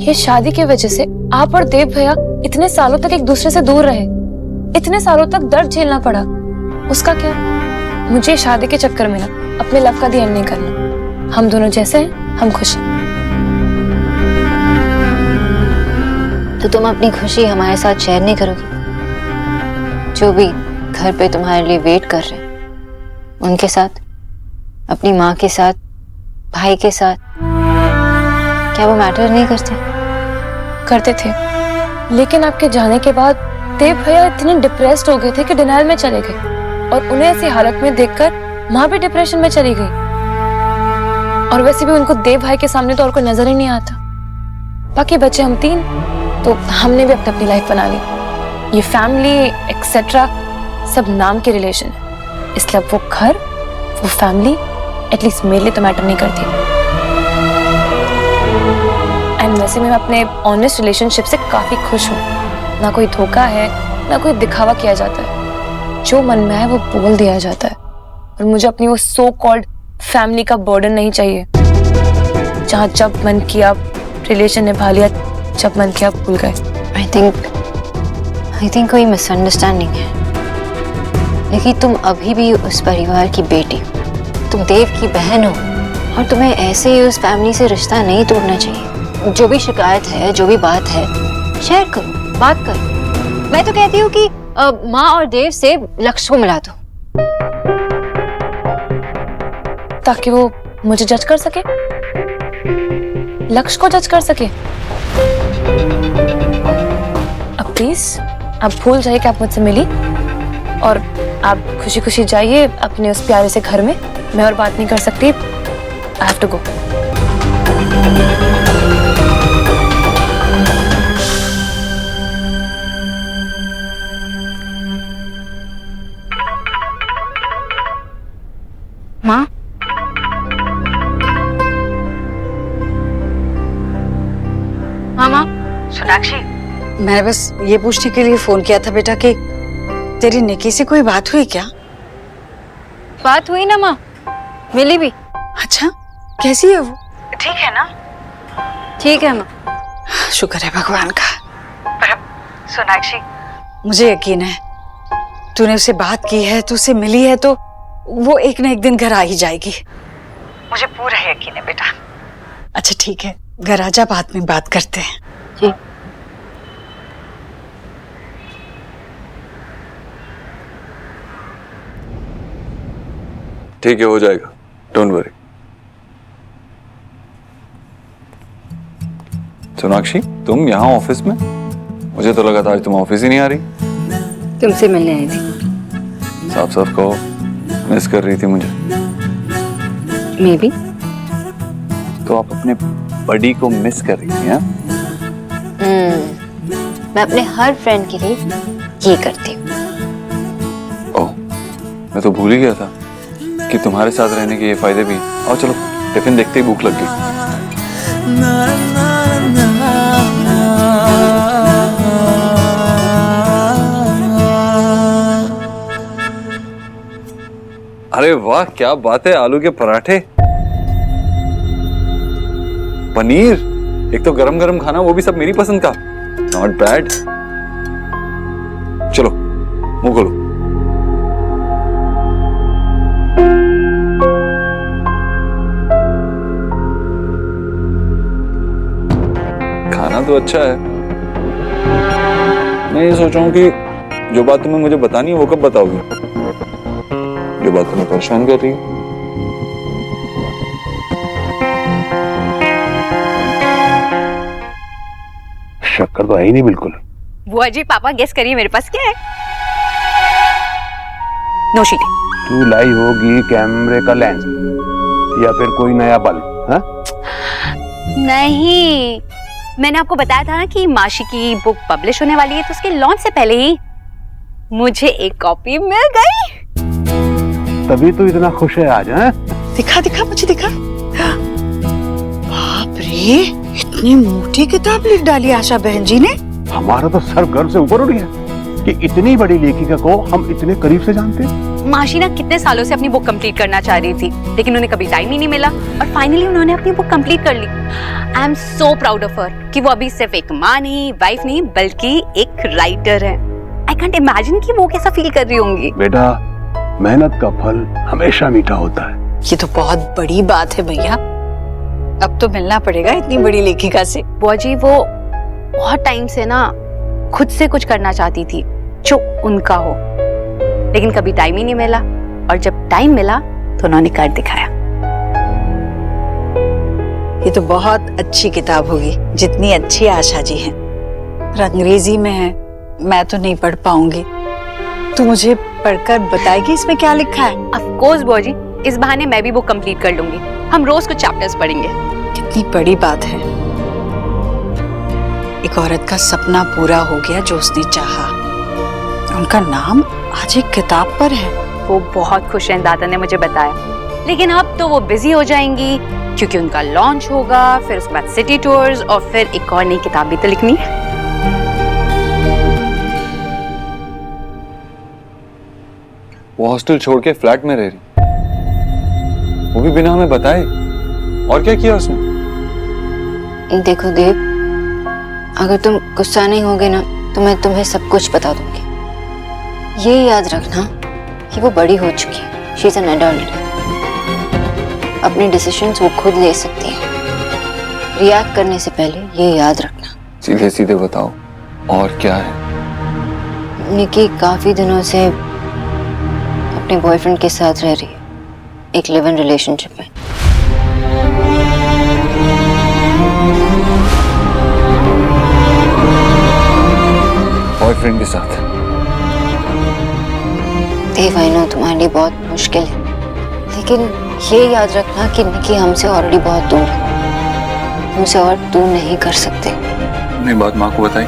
ये शादी की वजह से आप और देव भैया इतने सालों तक एक दूसरे से दूर रहे, इतने सालों तक दर्द झेलना पड़ा, उसका क्या? मुझे शादी के चक्कर में ना अपने लव का ध्यान नहीं करना। हम दोनों जैसे हैं, हम खुश हैं। तो तुम अपनी खुशी हमारे साथ शेयर नहीं करोगी? जो भी घर पे तुम्हारे लिए वेट कर रहे हैं, उनके साथ, अपनी माँ के साथ, भाई के साथ, क्या वो मैटर नहीं करते? करते थे, लेकिन आपके जाने के बाद देव भैया इतने डिप्रेस्ड हो गए थे कि डिनाइल में चले गए, और उन्हें ऐसी हालत में देखकर माँ भी डिप्रेशन में चली गई। और वैसे भी उनको देव भाई के सामने तो और कोई नजर ही नहीं आता। बाकी बच्चे हम 3, तो हमने भी अपनी लाइफ बना ली। ये फैमिली एक्सेट्रा सब नाम के रिलेशन है, इसलिए वो घर, वो फैमिली एटलीस्ट मेरे लिए तो मैटर नहीं करती। एंड वैसे मैं अपने ऑनेस्ट रिलेशनशिप से काफी खुश हूँ। ना कोई धोखा है, ना कोई दिखावा किया जाता है, जो मन में है वो बोल दिया जाता है। और मुझे अपनी वो सो कॉल्ड फैमिली का बर्डन नहीं चाहिए, जहाँ जब मन किया रिलेशन निभा लिया, जब मन किया भूल गए। आई थिंक कोई मिसअंडरस्टैंडिंग है। लेकिन तुम अभी भी उस परिवार की बेटी हो, तुम देव की बहन हो, और तुम्हें ऐसे ही उस फैमिली से रिश्ता नहीं तोड़ना चाहिए। जो भी शिकायत है, जो भी बात है, शेयर करो, बात करो। मैं तो कहती हूँ कि माँ और देव से लक्ष्य को मिला दो, ताकि वो मुझे जज कर सके, लक्ष्य को जज कर सके। अब प्लीज आप भूल जाइए कि आप मुझसे मिली, और आप खुशी खुशी जाइए अपने उस प्यारे से घर में। मैं और बात नहीं कर सकती, आई हैव टू गो। माँ, मामा। सोनाक्षी, मैंने बस ये पूछने के लिए फोन किया था बेटा कि तेरी निकी से कोई बात हुई क्या? बात हुई ना माँ, मिली भी। अच्छा, कैसी है वो? ठीक है ना? ठीक है माँ। शुक्र है भगवान का। पर अब सोनाक्षी, मुझे यकीन है तूने उससे बात की है, तू उससे मिली है, तो वो एक न एक दिन घर आ ही जाएगी। मुझे पूरा यकीन है बेटा। अच्छा ठीक है, घर आजा, बाद में बात करते हैं। जी। ठीक है, हो जाएगा, डोंट वरी। सोनाक्षी, तुम यहाँ ऑफिस में? मुझे तो लगा था आज तुम ऑफिस ही नहीं आ रही। तुमसे मिलने आई थी। साफ साफ कहो, मिस कर रही थी मुझे? May be. तो आप अपने बडी को मिस कर रही थी? मैं अपने हर फ्रेंड के लिए ये करती हूँ। ओह, मैं तो भूल ही गया था कि तुम्हारे साथ रहने के ये फायदे भी हैं। आओ चलो, टिफिन देखते ही भूख लग गई। अरे वाह, क्या बात है, आलू के पराठे। पनीर, एक तो गरम गरम खाना, वो भी सब मेरी पसंद का। Not bad. चलो मुंह खोलो। खाना तो अच्छा है। मैं ये सोच रहा हूँ कि जो बात तुम्हें मुझे बतानी है वो कब बताओगी? जो बात तुम्हें परेशान कर रही है। शक्कर तो है ही नहीं बिल्कुल। बुआ जी पापा गेस करिए मेरे पास क्या है? नौशीली। तू लाई होगी कैमरे का लेंस या फिर कोई नया बल्ब। हाँ? नहीं, मैंने आपको बताया था ना कि माशी की बुक पब्लिश होने वाली है, तो उसके लॉन्च से पहले ही मुझे एक कॉपी मिल गई। तभी तो इतना खुश है आज। हैं? दिखा दिखा मुझे दिखा। बाप रे, इतनी मोटी किताब लिख डाली आशा बहन जी ने। हमारा तो सर गर्व से ऊपर उठ गया कि इतनी बड़ी लेखिका को हम इतने करीब से जानते हैं। माशी ना कितने सालों से अपनी बुक कंप्लीट करना चाह रही थी, लेकिन उन्हें कभी टाइम ही नहीं मिला और फाइनली उन्होंने अपनी बुक कंप्लीट कर ली। I am so proud of her कि वो अभी सिर्फ एक माँ नहीं, वाइफ नहीं, बल्कि एक राइटर है। आई कांट इमेजिन कि वो कैसा फील कर रही होंगी। बेटा, मेहनत का फल हमेशा मीठा होता है। ये तो बहुत बड़ी बात है भैया। अब तो मिलना पड़ेगा इतनी बड़ी लेखिका से। बुआ जी वो बहुत टाइम से ना खुद से कुछ करना चाहती थी जो उनका हो, लेकिन कभी टाइम ही नहीं मिला, और जब टाइम मिला तो उन्होंने कर दिखाया। ये तो बहुत अच्छी किताब होगी, जितनी अच्छी आशा जी है। पर अंग्रेजी में है, मैं तो नहीं पढ़ पाऊंगी। तू मुझे पढ़कर बताएगी इसमें क्या लिखा है? ऑफ कोर्स बुआ जी, इस बहाने मैं भी बुक कंप्लीट कर लूंगी। हम रोज कुछ चैप्टर्स पढ़ेंगे। कितनी बड़ी बात है। एक औरत का सपना पूरा हो गया जो उसने चाहा। उनका नाम आज एक किताब पर है। वो बहुत खुश हैं, दादा ने मुझे बताया। लेकिन अब तो वो बिजी हो जाएंगी क्योंकि उनका लॉन्च होगा, फिर उसके बाद सिटी टूर्स, और फिर एक और नई किताब भी तो लिखनी है। वो हॉस्टल छोड़ के फ्लैट में रह रही, वो भी बिना हमें बताए। और क्या किया उसने? देखो देव, अगर तुम गुस्सा नहीं होगे ना तो मैं तुम्हें सब कुछ बता दूंगी। ये याद रखना कि वो बड़ी हो चुकी है, शी इज एन एडल्ट। अपने डिसीजंस वो खुद ले सकती है। रिएक्ट करने से पहले ये याद रखना। सीधे सीधे बताओ, और क्या है? निकी काफी दिनों से अपने बॉयफ्रेंड के साथ रह रही है, एक लिव इन रिलेशनशिप में। बॉयफ्रेंड के साथ? देव, आई नो तुम्हारे लिए बहुत मुश्किल है, लेकिन ये याद रखना कि निकी हमसे ऑलरेडी बहुत दूर है। हमसे और दूर नहीं कर सकते। नहीं, बात माँ को बताई?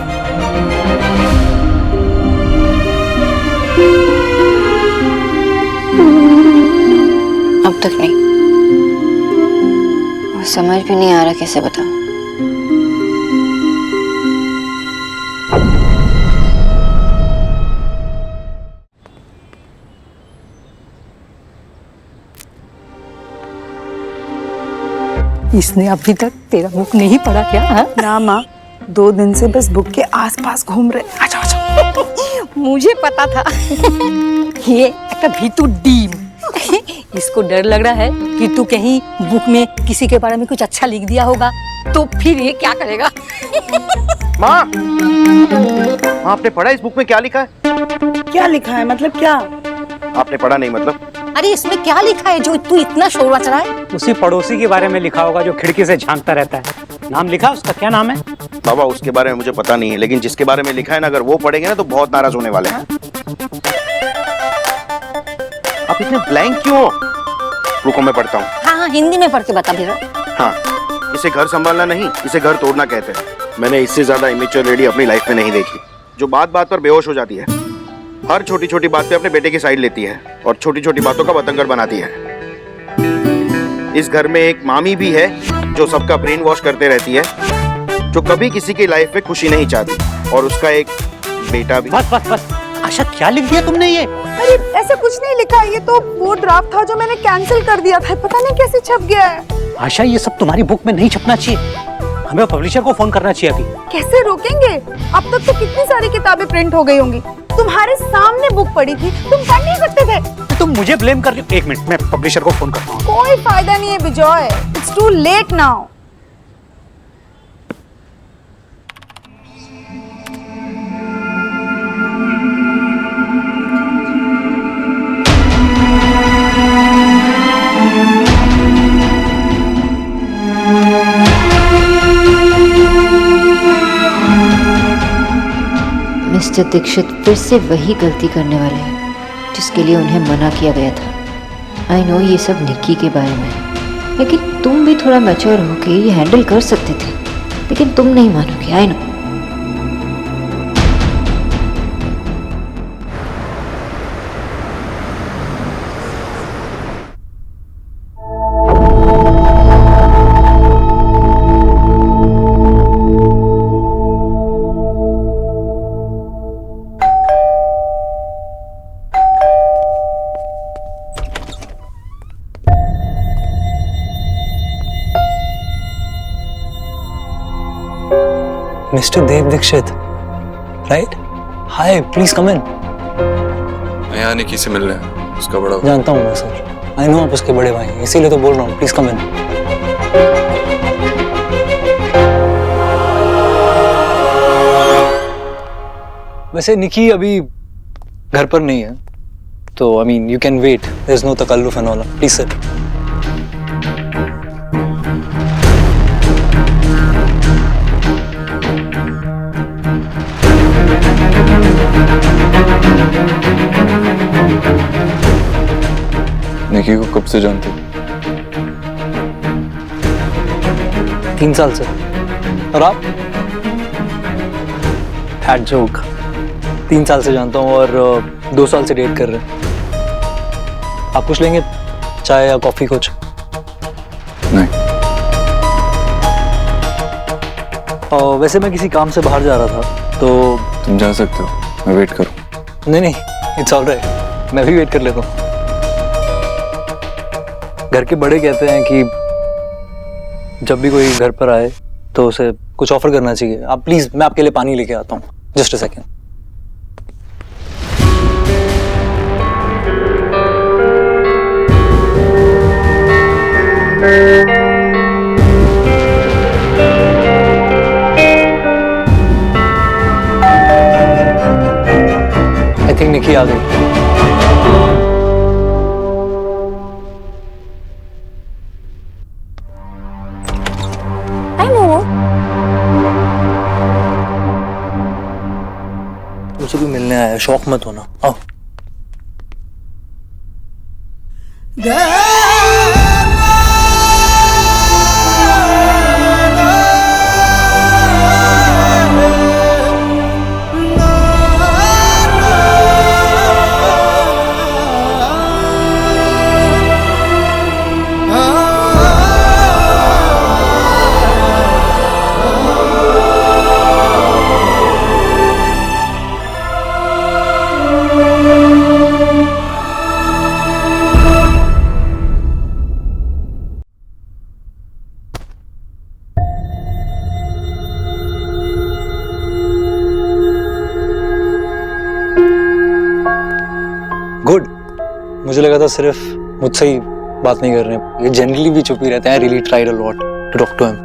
अब तक नहीं। और समझ भी नहीं आ रहा कैसे बताऊं। इसने अभी तक तेरा बुक नहीं पढ़ा क्या? हा? ना माँ, 2 दिन से बस बुक के आसपास घूम रहे। आजा आजा। मुझे पता था। ये एक भीतू डीम। इसको डर लग रहा है कि तू कहीं बुक में किसी के बारे में कुछ अच्छा लिख दिया होगा, तो फिर ये क्या करेगा? माँ, आपने पढ़ा इस बुक में क्या लिखा है? क्या लिखा है मतलब क्या? आपने पढ़ा नहीं मतलब? अरे इसमें क्या लिखा है जो तू इतना शोर मचा रहा है? उसी पड़ोसी के बारे में लिखा होगा जो खिड़की से झांकता रहता है। नाम लिखा उसका? क्या नाम है? बाबा उसके बारे में मुझे पता नहीं है, लेकिन जिसके बारे में लिखा है ना, अगर वो पढ़ेंगे ना तो बहुत नाराज होने वाले हैं। आप इतने ब्लैंक क्यों हो? रुको मैं पढ़ता हूँ। हाँ, हिंदी में पढ़ के बता फिर। हाँ, इसे घर संभालना नहीं, इसे घर तोड़ना कहते हैं। मैंने इससे ज्यादा इमेच्योर लेडी अपनी लाइफ में नहीं देखी, जो बात बात पर बेहोश हो जाती है, हर छोटी छोटी बात पे अपने बेटे की साइड लेती है और छोटी छोटी बातों का बतंगड़ बनाती है। इस घर में एक मामी भी है जो सबका ब्रेन वॉश करते रहती है, जो कभी किसी की लाइफ में खुशी नहीं चाहती, और उसका एक बेटा भी। बस बस बस, आशा क्या लिख दिया तुमने ये? अरे ऐसा कुछ नहीं लिखा, ये तो वो ड्राफ्ट था जो मैंने कैंसिल कर दिया था, पता नहीं कैसे छप गया है। आशा, ये सब तुम्हारी बुक में नहीं छपना चाहिए, हमें पब्लिशर को फोन करना चाहिए अभी। कैसे रोकेंगे? अब तक तो कितनी सारी किताबें प्रिंट हो गई होंगी, तुम्हारे सामने बुक पड़ी थी, तुम पढ़ नहीं सकते थे। तुम मुझे ब्लेम कर रही हो? एक मिनट, मैं पब्लिशर को फोन करता हूँ। कोई फायदा नहीं है Vijay, it's too late now. Mister Dikshit फिर से वही गलती करने वाले हैं जिसके लिए उन्हें मना किया गया था। आई नो ये सब निक्की के बारे में है, लेकिन तुम भी थोड़ा मैच्योर होके ये हैंडल कर सकते थे, लेकिन तुम नहीं मानोगे। I know. Mister Dev Dikshit, right? Hi, please come in. मैं यहाँ निकी से मिलने आया, उसका बड़ा जानता हूँ मैं सर, आई नो आप उसके बड़े भाई हैं, इसीलिए तो बोल रहा हूँ, प्लीज कम इन। वैसे निकी अभी घर पर नहीं है, तो I mean you can wait, there is no तकल्लुफ and all, please sir. Nikki को कब से जानते? 3 साल से। और आप? Had joke. 3 साल से जानता हूँ और 2 साल से डेट कर रहे हैं। आप कुछ लेंगे, चाय या कॉफी कुछ? नहीं। और वैसे मैं किसी काम से बाहर जा रहा था, तो तुम जा सकते हो, मैं वेट करूँ? नहीं, इट्स ऑलराइट, मैं भी वेट कर लेता हूँ। घर के बड़े कहते हैं कि जब भी कोई घर पर आए तो उसे कुछ ऑफर करना चाहिए। आप प्लीज, मैं आपके लिए पानी लेके आता हूँ, just a second. I think Nikki आ गई। मुझसे भी मिलने आया, शौक मत होना। आओ। गुड, मुझे लगा था सिर्फ मुझसे ही बात नहीं कर रहे हैं, ये जनरली भी चुप ही रहते हैं। I really tried a lot to talk to him.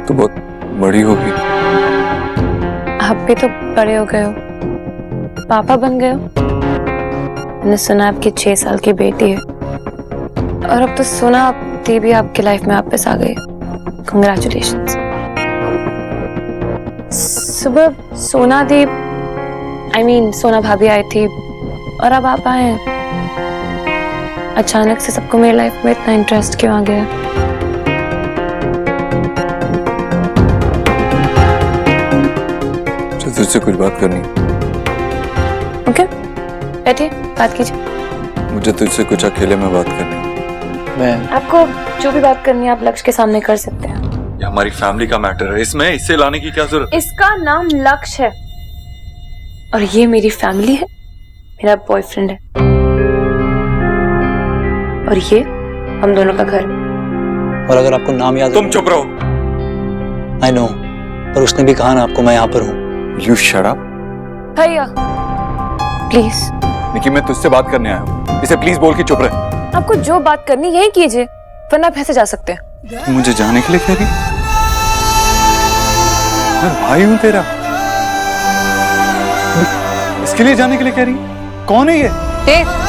तो बहुत बड़ी होगी। आप भी तो बड़े हो गए हो, पापा बन गए हो। मैंने सुना आपकी 6 साल की बेटी है, और अब तो सुना दी भी आपकी लाइफ में वापस आ गई। Congratulations. सुबह सोना दी, सोना भाभी आई थी, और अब आप आए हैं। अचानक से सबको मेरी लाइफ में इतना इंटरेस्ट क्यों आ गया? तुझसे कुछ बात करनी। ओके, बैठिए, बात कीजिए। मुझे तुझसे कुछ अकेले में बात करनी। मैं आपको जो भी बात करनी है आप लक्ष्य के सामने कर सकते हैं, ये हमारी फैमिली का मैटर है, इसमें इससे लाने की क्या जरूरत? इसका नाम लक्ष्य है और ये मेरी फैमिली है, मेरा बॉयफ्रेंड है और ये हम दोनों का घर। और अगर आपको नाम याद, तुम चुप रहो। आई नो, पर उसने भी कहा ना आपको मैं यहाँ पर हूँ। You shut up. भैया प्लीज। निकी, मैं तुझसे बात करने आया हूँ, इसे प्लीज बोल के चुप रहे। आपको जो बात करनी यही कीजिए, वरना आप ऐसे जा सकते हैं। तू मुझे जाने के लिए कह रही? मैं भाई हूं तेरा, इसके लिए जाने के लिए कह रही? कौन है ये? देव,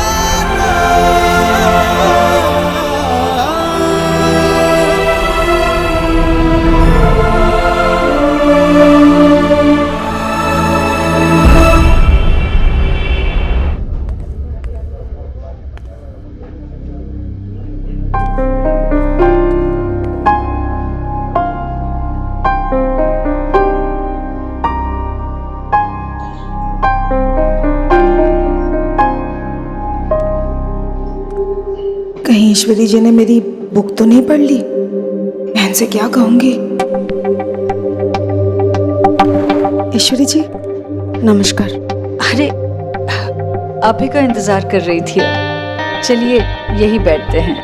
कहीं ईश्वरी जी ने मेरी बुक तो नहीं पढ़ ली? बहन से क्या कहूंगी? ईश्वरी जी नमस्कार। अरे आप ही का इंतजार कर रही थी। चलिए यही बैठते हैं।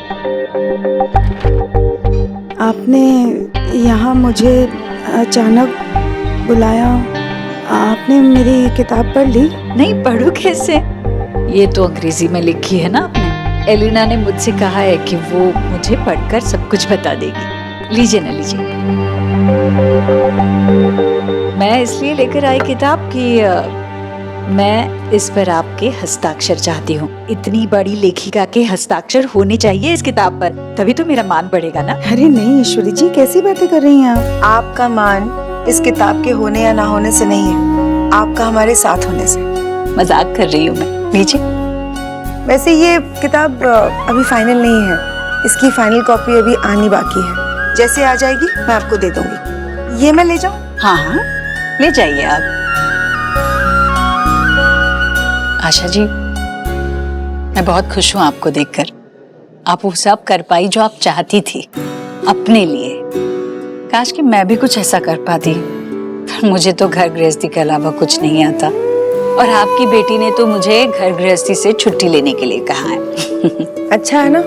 आपने यहाँ मुझे अचानक बुलाया। आपने मेरी किताब पढ़ ली? नहीं, पढ़ू कैसे? ये तो अंग्रेजी में लिखी है ना आपने। एलिना ने मुझसे कहा है कि वो मुझे पढ़कर सब कुछ बता देगी। लीजिए ना, लीजिए। मैं इसलिए लेकर आई किताब कि मैं इस पर आपके हस्ताक्षर चाहती हूँ। इतनी बड़ी लेखिका के हस्ताक्षर होने चाहिए इस किताब पर, तभी तो मेरा मान बढ़ेगा ना। अरे नहीं ईश्वरी जी, कैसी बातें कर रही हैं आप? आपका मान इस किताब के होने या ना होने से नहीं है, आपका हमारे साथ होने से। मजाक कर रही हूँ मैं। लीजिए। वैसे ये किताब अभी फाइनल नहीं है, इसकी फाइनल कॉपी अभी आनी बाकी है। जैसे आ जाएगी मैं आपको दे दूंगी। ये मैं ले जाऊं? हाँ हाँ, ले जाइए आप। आशा जी, मैं बहुत खुश हूँ आपको देखकर। आप वो सब कर पाई जो आप चाहती थी अपने लिए। काश कि मैं भी कुछ ऐसा कर पाती, पर मुझे तो घर गृहस्थी के अलावा कुछ नहीं आता। और आपकी बेटी ने तो मुझे घर गृहस्थी से छुट्टी लेने के लिए कहा है। अच्छा है ना,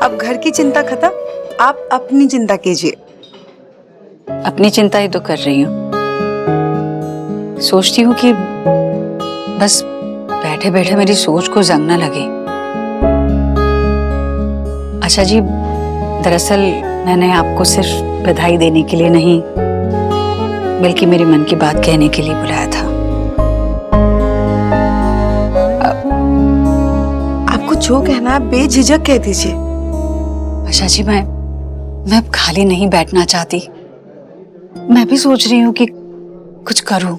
अब घर की चिंता खत्म, आप अपनी चिंता कीजिए। अपनी चिंता ही तो कर रही हूँ। सोचती हूँ कि बस बैठे बैठे मेरी सोच को जंग न लगे। अच्छा जी, दरअसल मैंने आपको सिर्फ बधाई देने के लिए नहीं, बल्कि मेरे मन की बात कहने के लिए बुलाया था। आपको जो कहना है बेझिझक कह दीजिए। अच्छा जी, मैं अब खाली नहीं बैठना चाहती। मैं भी सोच रही हूँ कि कुछ करूं।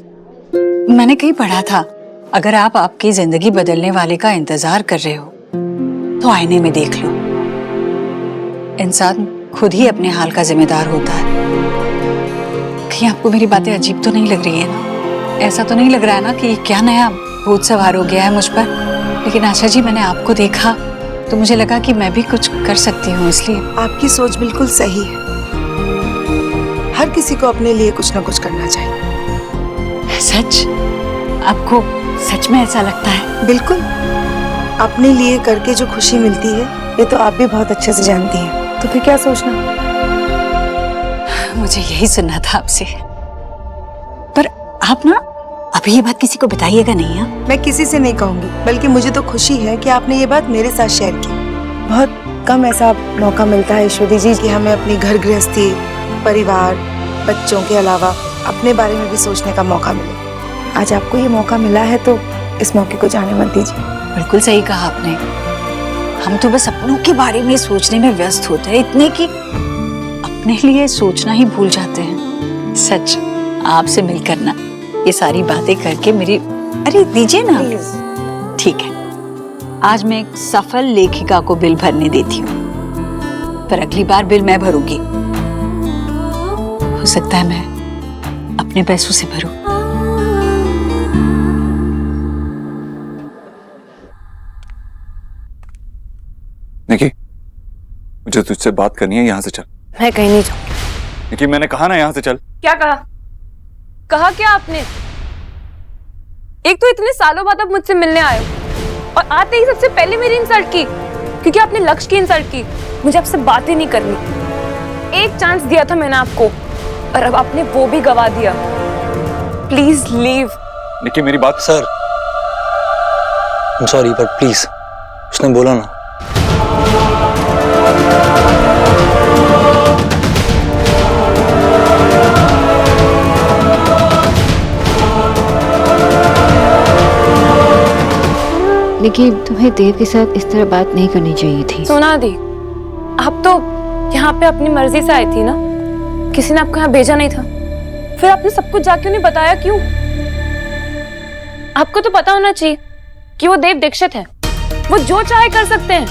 मैंने कहीं पढ़ा था, अगर आप आपकी जिंदगी बदलने वाले का इंतजार कर रहे हो तो आईने में देख लो। इंसान खुद ही अपने हाल का जिम्मेदार होता है। कहीं आपको मेरी बातें अजीब तो नहीं लग रही है ना? ऐसा तो नहीं लग रहा है ना कि क्या नया भूत सवार हो गया है मुझ पर? लेकिन आशा जी, मैंने आपको देखा तो मुझे लगा कि मैं भी कुछ कर सकती हूँ, इसलिए। आपकी सोच बिल्कुल सही है। हर किसी को अपने लिए कुछ ना कुछ करना चाहिए। सच? आपको सच में ऐसा लगता है? बिल्कुल। अपने लिए करके जो खुशी मिलती है, ये तो आप भी बहुत अच्छे से जानती हैं। तो फिर क्या सोचना? मुझे यही सुनना था आपसे। पर आप ना अभी ये बात किसी को बताइएगा नहीं? हाँ, मैं किसी से नहीं कहूंगी, बल्कि मुझे तो खुशी है कि आपने ये बात मेरे साथ शेयर की। बहुत कम ऐसा मौका मिलता है ईश्वरी जी कि हमें अपनी घर गृहस्थी, परिवार, बच्चों के अलावा अपने बारे में भी सोचने का मौका मिले। आज आपको ये मौका मिला है तो इस मौके को जाने मत दीजिए। बिल्कुल सही कहा आपने। हम तो बस अपनों के बारे में सोचने में व्यस्त होते हैं, इतने कि अपने लिए सोचना ही भूल जाते हैं। सच, आपसे मिलकर ना ये सारी बातें करके मेरी, अरे दीजिए ना। ठीक है, आज मैं एक सफल लेखिका को बिल भरने देती हूँ, पर अगली बार बिल मैं भरूंगी। हो सकता है मैं अपने पैसों से भरूं। निकी, मुझे तुझसे बात करनी है, यहाँ से चल। मैं कहीं नहीं जाऊंगी। निकी मैंने कहा ना यहाँ से चल। क्या कहा? कहा क्या आपने? एक तो इतने सालों बाद आप मुझसे मिलने आए हो और आते ही सबसे पहले मेरी इंसल्ट की, क्योंकि आपने लक्ष्य की इंसल्ट की। मुझे आपसे बात ही नहीं करनी। एक चांस दिया था मैंने आपको और अब आपने वो भी गवा दिया। Please leave. निकी मेरी बात। सर आई एम सॉरी पर प्लीज, उसने बोला ना। निकी, तुम्हें देव के साथ इस तरह बात नहीं करनी चाहिए थी। सोना दी, आप तो यहाँ पे अपनी मर्जी से आई थी ना, किसी ने आपको यहाँ भेजा नहीं था। फिर आपने सब कुछ जाके उन्हें बताया क्यों? आपको तो पता होना चाहिए कि वो देव दीक्षित है। वो जो चाहे कर सकते हैं,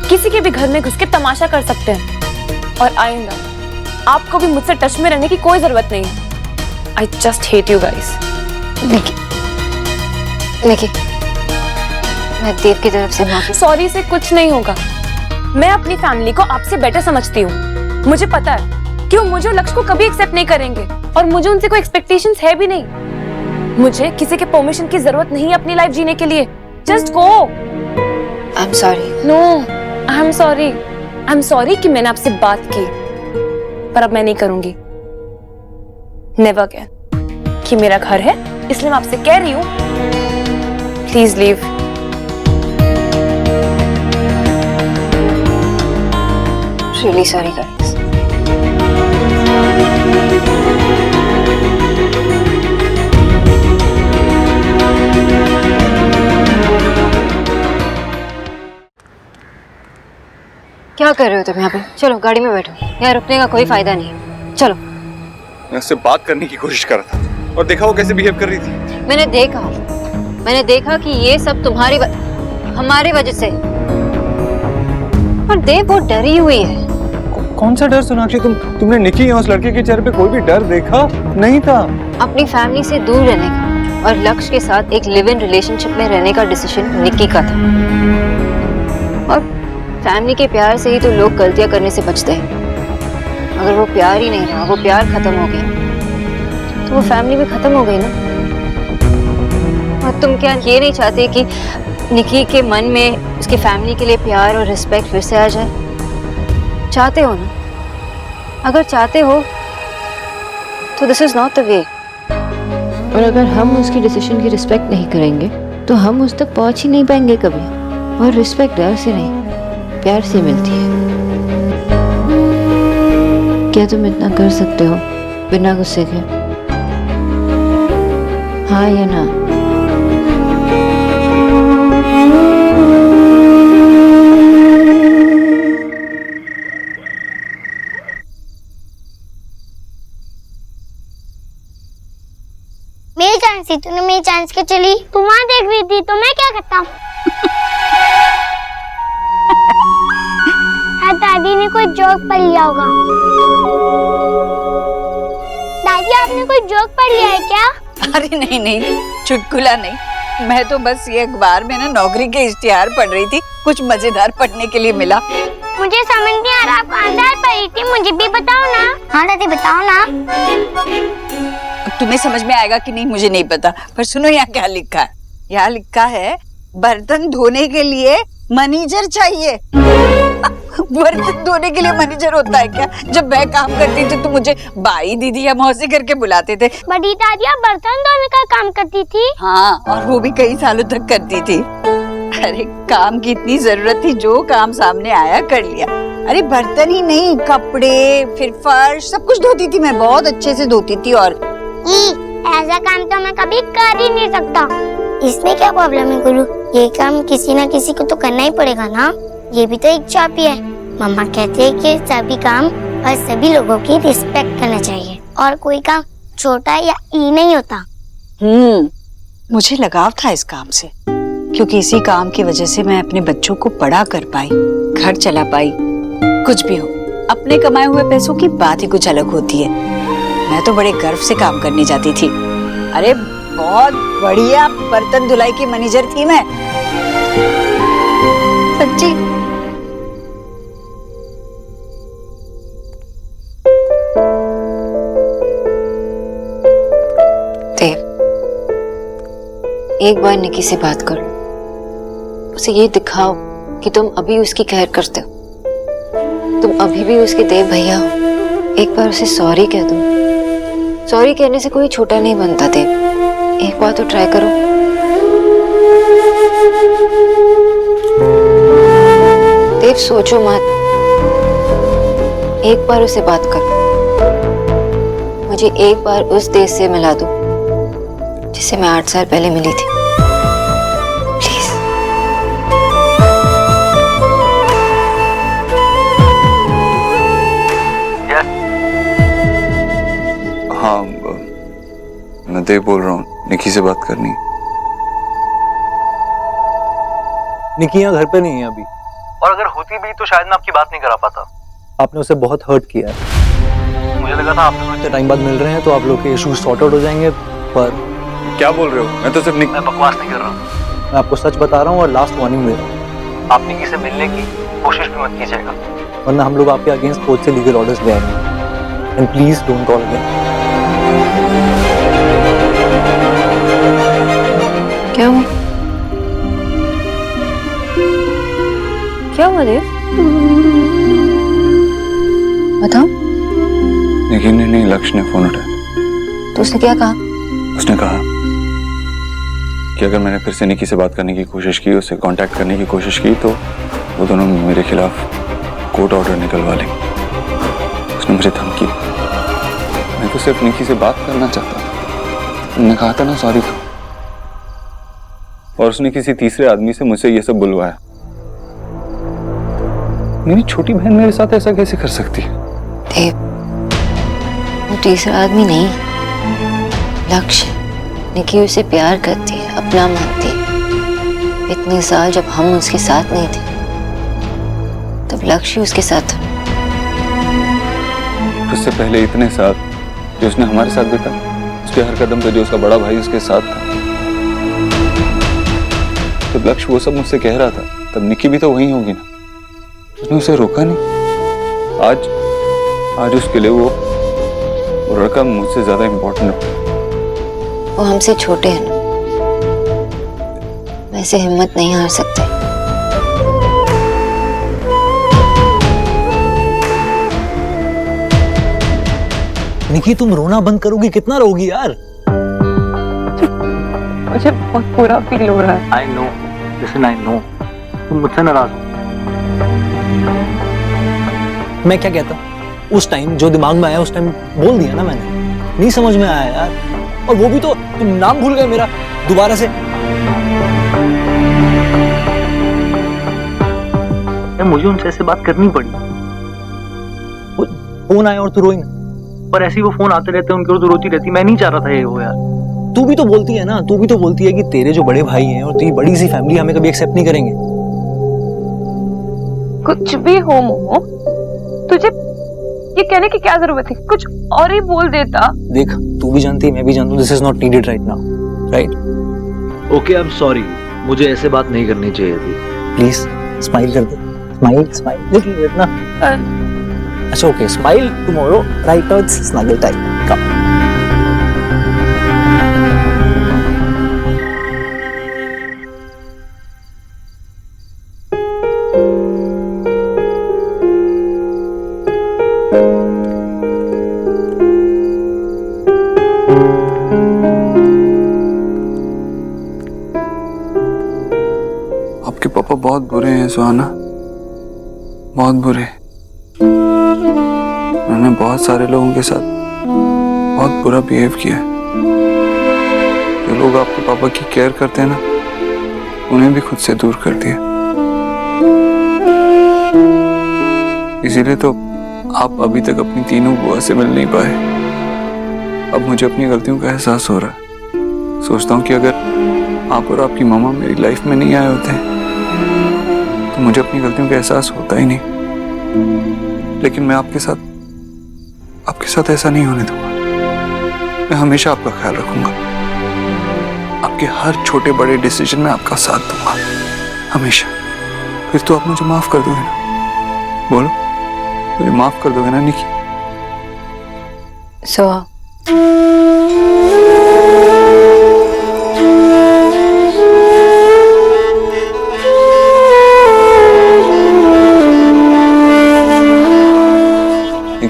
किसी के भी घर में घुस के तमाशा कर सकते हैं। और आइंदा आपको भी मुझसे टच में रहने की कोई जरूरत नहीं है। I just hate you guys. Nikki, मैं देव की तरफ से माफी। सॉरी से कुछ नहीं होगा। मैं अपनी फैमिली को आपसे बेटर समझती हूँ। मुझे पता है कि वो मुझे और लक्ष्य को कभी एक्सेप्ट नहीं करेंगे और मुझे उनसे कोई एक्सपेक्टेशंस है भी नहीं। मुझे किसी के परमिशन की जरूरत नहीं है अपनी लाइफ जीने के लिए। Just go. I am sorry. No, I am sorry. I am sorry कि मैंने आपसे बात की, पर अब मैं नहीं करूंगी। Never again. कि मेरा घर है इसलिए मैं आपसे कह रही हूँ, please leave. Really sorry guys. क्या कर रहे हो तुम यहाँ पे? चलो गाड़ी में बैठो। यहाँ रुकने का कोई फायदा नहीं। चलो। मैं उससे बात करने की कोशिश कर रहा था और देखा वो कैसे बिहेव कर रही थी। मैंने देखा कि ये सब हमारी वजह से। और देव बहुत डरी हुई है। कौन सा डर सोनाक्षी? तुमने निकी या उस लड़के के चेहरे पे कोई भी डर देखा नहीं था? अपनी फैमिली से दूर रहने का और लक्ष्य के साथ एक लिव इन रिलेशनशिप में रहने का डिसीजन निकी का था। और फैमिली के प्यार से ही तो लोग गलतियां करने से बचते हैं। अगर वो प्यार ही नहीं रहा, वो प्यार खत्म हो गया, तो वो फैमिली भी खत्म हो गई ना। और तुम क्या ये नहीं चाहते कि निकी के मन में उसकी फैमिली के लिए प्यार और रिस्पेक्ट फिर से आ जाए? चाहते हो ना? अगर चाहते हो तो this is not the way. और अगर हम उसकी डिसीजन की रिस्पेक्ट नहीं करेंगे तो हम उस तक पहुंच ही नहीं पाएंगे कभी। और रिस्पेक्ट डर से नहीं, प्यार से मिलती है। क्या तुम इतना कर सकते हो बिना गुस्से के? हाँ या ना? मेरी चांस थी, तूने मेरी चांस के चली। तू वहां देख रही थी तो मैं क्या करता? दादी ने कोई जोक पढ़ लिया होगा। दादी आपने कोई जोक पढ़ लिया है क्या? अरे नहीं नहीं, चुटकुला नहीं। मैं तो बस ये अखबार में ना नौकरी के इश्तिहार पढ़ रही थी, कुछ मजेदार पढ़ने के लिए मिला। मुझे समझ नहीं आ रहा, आप कहाँ से पढ़ी थी? मुझे भी बताओ ना। हाँ दादी बताओ ना। तुम्हें समझ में आएगा कि नहीं मुझे नहीं पता, पर सुनो यहाँ क्या लिखा है। यहाँ लिखा है बर्तन धोने के लिए मैनेजर चाहिए। बर्तन धोने के लिए मैनेजर होता है क्या? जब मैं काम करती थी तो मुझे बाई, दीदी या मौसी करके बुलाते थे। बड़ी दादी आप बर्तन धोने का काम करती थी? हाँ, और वो भी कई सालों तक करती थी। अरे काम की इतनी जरूरत थी, जो काम सामने आया कर लिया। अरे बर्तन ही नहीं, कपड़े, फिर फर्श, सब कुछ धोती थी मैं, बहुत अच्छे से धोती थी। और ऐसा काम तो मैं कभी कर ही नहीं सकता। इसमें क्या प्रॉब्लम है गुरु? ये काम किसी ना किसी को तो करना ही पड़ेगा ना। ये भी तो एक जॉब ही है। मम्मा कहते हैं कि सभी काम और सभी लोगों की रिस्पेक्ट करना चाहिए और कोई काम छोटा या ई नहीं होता। मुझे लगाव था इस काम से, क्योंकि इसी काम की वजह से मैं अपने बच्चों को पढ़ा कर पाई, घर चला पाई। कुछ भी हो, अपने कमाए हुए पैसों की बात ही कुछ अलग होती है। मैं तो बड़े गर्व से काम करने जाती थी। अरे बहुत बढ़िया बर्तन धुलाई की मैनेजर थी मैं, सच्ची। एक बार निकी से बात कर लो, उसे ये दिखाओ कि तुम अभी उसकी केयर करते हो, तुम अभी भी उसके देव भैया हो। एक बार उसे सॉरी कह दो। सॉरी कहने से कोई छोटा नहीं बनता देव, एक बार तो ट्राई करो। देव सोचो मत, एक बार उसे बात करो। मुझे एक बार उस देश से मिला दो जिसे मैं 8 साल पहले मिली थी, प्लीज। हाँ, मैं देव बोल रहा हूँ, निकी से बात करनी। निकी यहाँ घर पे नहीं है अभी, और अगर होती भी तो शायद मैं आपकी बात नहीं करा पाता। आपने उसे बहुत हर्ट किया है। मुझे लगा था आप लोग इतने टाइम बाद मिल रहे हैं तो आप लोग के इश्यूज सॉर्ट आउट हो जाएंगे, पर क्या बोल रहे हो? मैं तो सिर्फ मैं बकवास नहीं कर रहा हूँ, मैं आपको सच बता रहा हूँ और लास्ट वार्निंग दे रहा हूँ। आप निकी से मिलने की कोशिश भी मत कीजिएगा, वरना हम लोग आपके अगेंस्ट कोर्ट से लीगल ऑर्डर्स ले आएंगे। And please don't call again. क्या हुआ? क्या हुआ देव? बताओ। निकी ने नहीं, लक्ष्य ने फोन उठाया। तो उसने क्या कहा? उसने कहा कि अगर मैंने फिर से निकी से बात करने की कोशिश की, उसे कांटेक्ट करने की कोशिश की, तो वो दोनों मेरे खिलाफ कोर्ट ऑर्डर निकलवा लेंगे। उसने मुझे धमकी दी। मैं तो सिर्फ निकी से बात करना चाहता था। मैंने कहा था ना सॉरी तो, और उसने किसी तीसरे आदमी से मुझसे ये सब बुलवाया। मेरी छोटी बहन मेरे साथ ऐसा कैसे कर सकती है? देव, वो तीसरा आदमी नहीं, लक्ष्य। निकी उसे प्यार करती है, अपना मानती है। इतने साल जब हम उसके साथ नहीं थे, तब लक्ष्य उसके साथ था। उससे पहले इतने साल जो उसने हमारे साथ बिता, उसके हर कदम पे जो उसका बड़ा भाई उसके साथ था। जब लक्ष्य वो सब मुझसे कह रहा था, तब निकी भी तो वहीं होगी ना। उसने उसे रोका नहीं। आज उसके लिए वो लड़का मुझसे ज्यादा इम्पोर्टेंट है। वो हमसे छोटे हैं ना, वैसे हिम्मत नहीं हार सकते। निकी तुम रोना बंद करोगी? कितना रोगी यार? मुझे बहुत बुरा फील हो रहा है। I know, listen, I know तुम मुझसे नाराज हो। मैं क्या कहता, उस टाइम जो दिमाग में आया उस टाइम बोल दिया ना मैंने। नहीं समझ में आया यार, और वो भी तो तुम नाम भूल गए मेरा दोबारा से। मुझे उनसे ऐसे बात करनी पड़ी। फोन आया और तू रोई ना, पर ऐसे ही वो फोन आते रहते उनके और तू रोती रहती। मैं नहीं चाह रहा था ये हो यार। तू भी तो बोलती है ना, तू भी तो बोलती है कि तेरे जो बड़े भाई हैं और तेरी बड़ी सी फैमिली हमें कभी एक्सेप्ट नहीं करेंगे। कुछ भी हो मोमो, तुझे ये कहने की क्या जरूरत थी? कुछ और ही बोल देता। देख, तू भी जानती है, मैं भी जानता हूँ, this is not needed right now, right? Okay, I am sorry, मुझे ऐसे बात नहीं करनी चाहिए थी। प्लीज स्माइल कर दे, स्माइल स्माइल लिटिल बिट ना। अच्छा okay, smile tomorrow, right now it's snuggle time, come. आपके पापा बहुत बुरे हैं सुहाना, बहुत बुरे। उन्होंने बहुत सारे लोगों के साथ बहुत बुरा बिहेव किया है। जो लोग आपके पापा की केयर करते हैं ना, उन्हें भी खुद से दूर कर दिया। इसीलिए तो आप अभी तक अपनी तीनों बुआ से मिल नहीं पाए। अब मुझे अपनी गलतियों का एहसास हो रहा है। सोचता हूँ कि अगर आप और आपकी मामा मेरी लाइफ में नहीं आए होते तो मुझे अपनी गलतियों का एहसास होता ही नहीं। लेकिन मैं आपके साथ ऐसा नहीं होने दूंगा। मैं हमेशा आपका ख्याल रखूंगा। आपके हर छोटे बड़े डिसीजन में आपका साथ दूंगा, हमेशा। फिर तो आप मुझे माफ कर दोगे ना? बोलो, मुझे माफ कर दोगे ना निकी?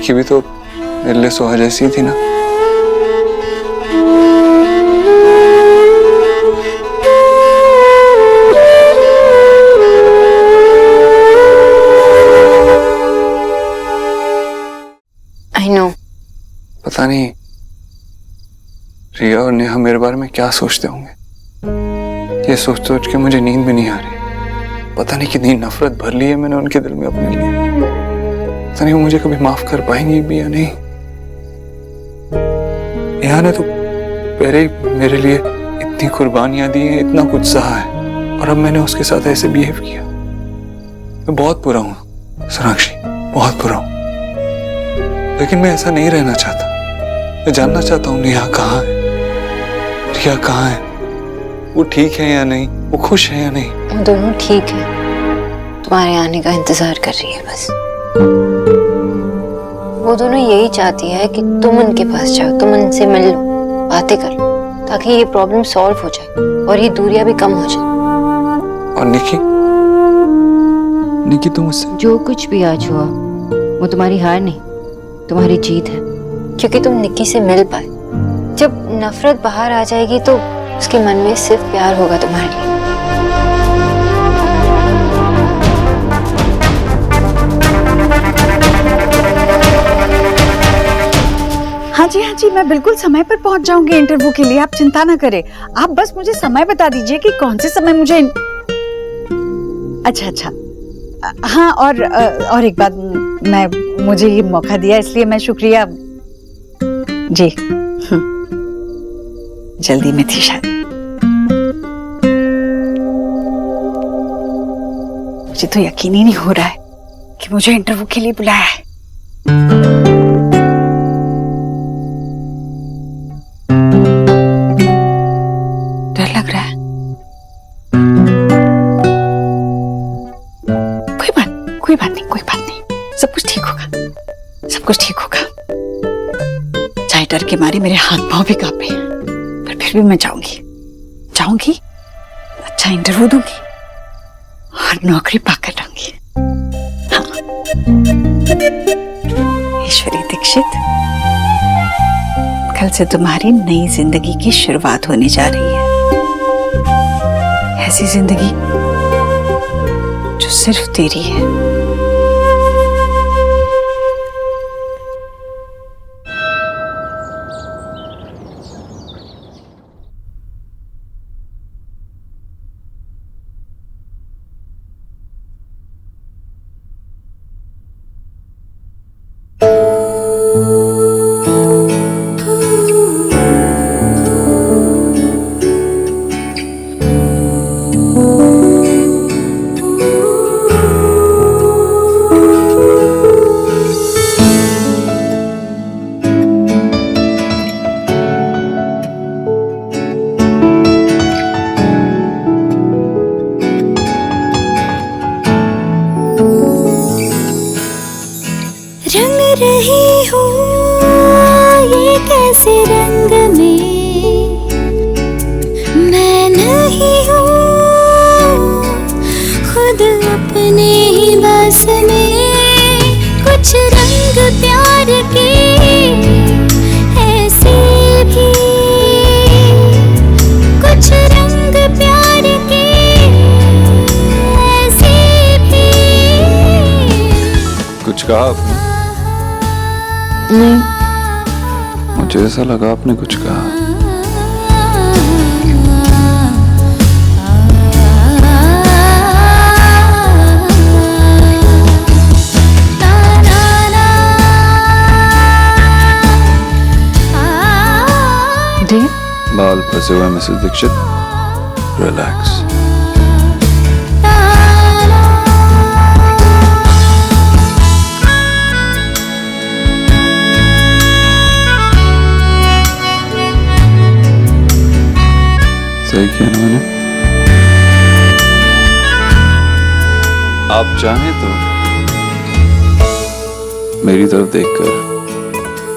निकी भी तो मेरे लिए सुहा जैसी थी ना। I know. पता नहीं रिया और नेहा मेरे बारे में क्या सोचते होंगे। ये सोच सोच के मुझे नींद भी नहीं आ रही। पता नहीं कितनी नफरत भर ली है मैंने उनके दिल में अपने लिए। पता नहीं वो मुझे कभी माफ कर पाएंगी भी या नहीं। नेहा ने तो पहले ही मेरे लिए इतनी कुर्बानियां दी हैं, इतना कुछ सहा है, और अब मैंने उसके साथ ऐसे बिहेव किया। मैं बहुत बुरा हूं सोनाक्षी, बहुत बुरा हूं। लेकिन मैं ऐसा नहीं रहना चाहता। मैं जानना चाहता हूँ नेहा कहाँ है, रिया कहाँ है, वो ठीक है या नहीं, वो खुश है या नहीं। वो दोनों ठीक है, तुम्हारे आने का इंतजार कर रही है बस। वो दोनों यही चाहती है कि तुम उनके पास जाओ, तुम उनसे मिल लो, बातें कर लो, ताकि ये प्रॉब्लम सॉल्व हो जाए और ये दूरियां भी कम हो जाए। और निकी तुम मुझसे जो कुछ भी आज हुआ वो तुम्हारी हार नहीं, तुम्हारी जीत है। क्योंकि तुम निक्की से मिल पाए। जब नफरत बाहर आ जाएगी तो उसके मन में सिर्फ प्यार होगा तुम्हारे लिए। हाँ जी, मैं बिल्कुल समय पर पहुंच जाऊंगी इंटरव्यू के लिए, आप चिंता ना करें। आप बस मुझे समय बता दीजिए कि कौन से समय मुझे। अच्छा। हाँ, और एक बात, मुझे ये मौका दिया इसलिए मैं शुक्रिया जी। जल्दी में थी शायद। मुझे तो यकीन ही नहीं हो रहा है कि मुझे इंटरव्यू के लिए बुलाया है। डर लग रहा है। कोई बात नहीं, सब कुछ ठीक होगा। चाहे डर के मारे मेरे हाथ पांव भी कांपे, पर फिर भी मैं जाऊंगी, अच्छा इंटरव्यू दूंगी और नौकरी पाकर रहूंगी। हाँ। ईश्वरी दीक्षित, कल से तुम्हारी नई जिंदगी की शुरुआत होने जा रही है। ऐसी जिंदगी जो सिर्फ तेरी है। रही हूँ ये कैसे रंग में मैं नहीं हूँ खुद अपने ही बस में। कुछ रंग प्यार के ऐसे भी, कुछ रंग प्यार के ऐसे भी। कुछ कहा आपने? मुझे ऐसा लगा आपने कुछ कहा। बाल फंसे हुए मिसेस दीक्षित, रिलैक्स। सही किया ना मैंने? आप चाहें तो मेरी तरफ देखकर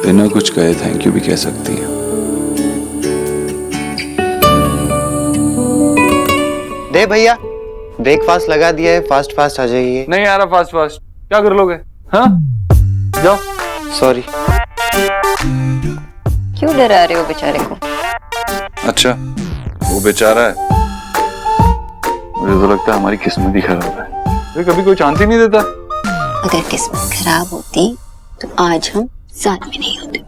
बिना कुछ कहे थैंक यू भी कह सकती हैं। दे भैया, ब्रेकफास्ट लगा दिया है, फास्ट फास्ट आ जाइए। नहीं आ रहा फास्ट फास्ट, क्या कर लोगे? हाँ जाओ सॉरी। क्यों डरा रहे हो बेचारे को? अच्छा, वो बेचारा है, मुझे तो लगता है हमारी किस्मत ही खराब है। ये कभी कोई चांस ही नहीं देता। अगर किस्मत खराब होती तो आज हम साथ में नहीं होते।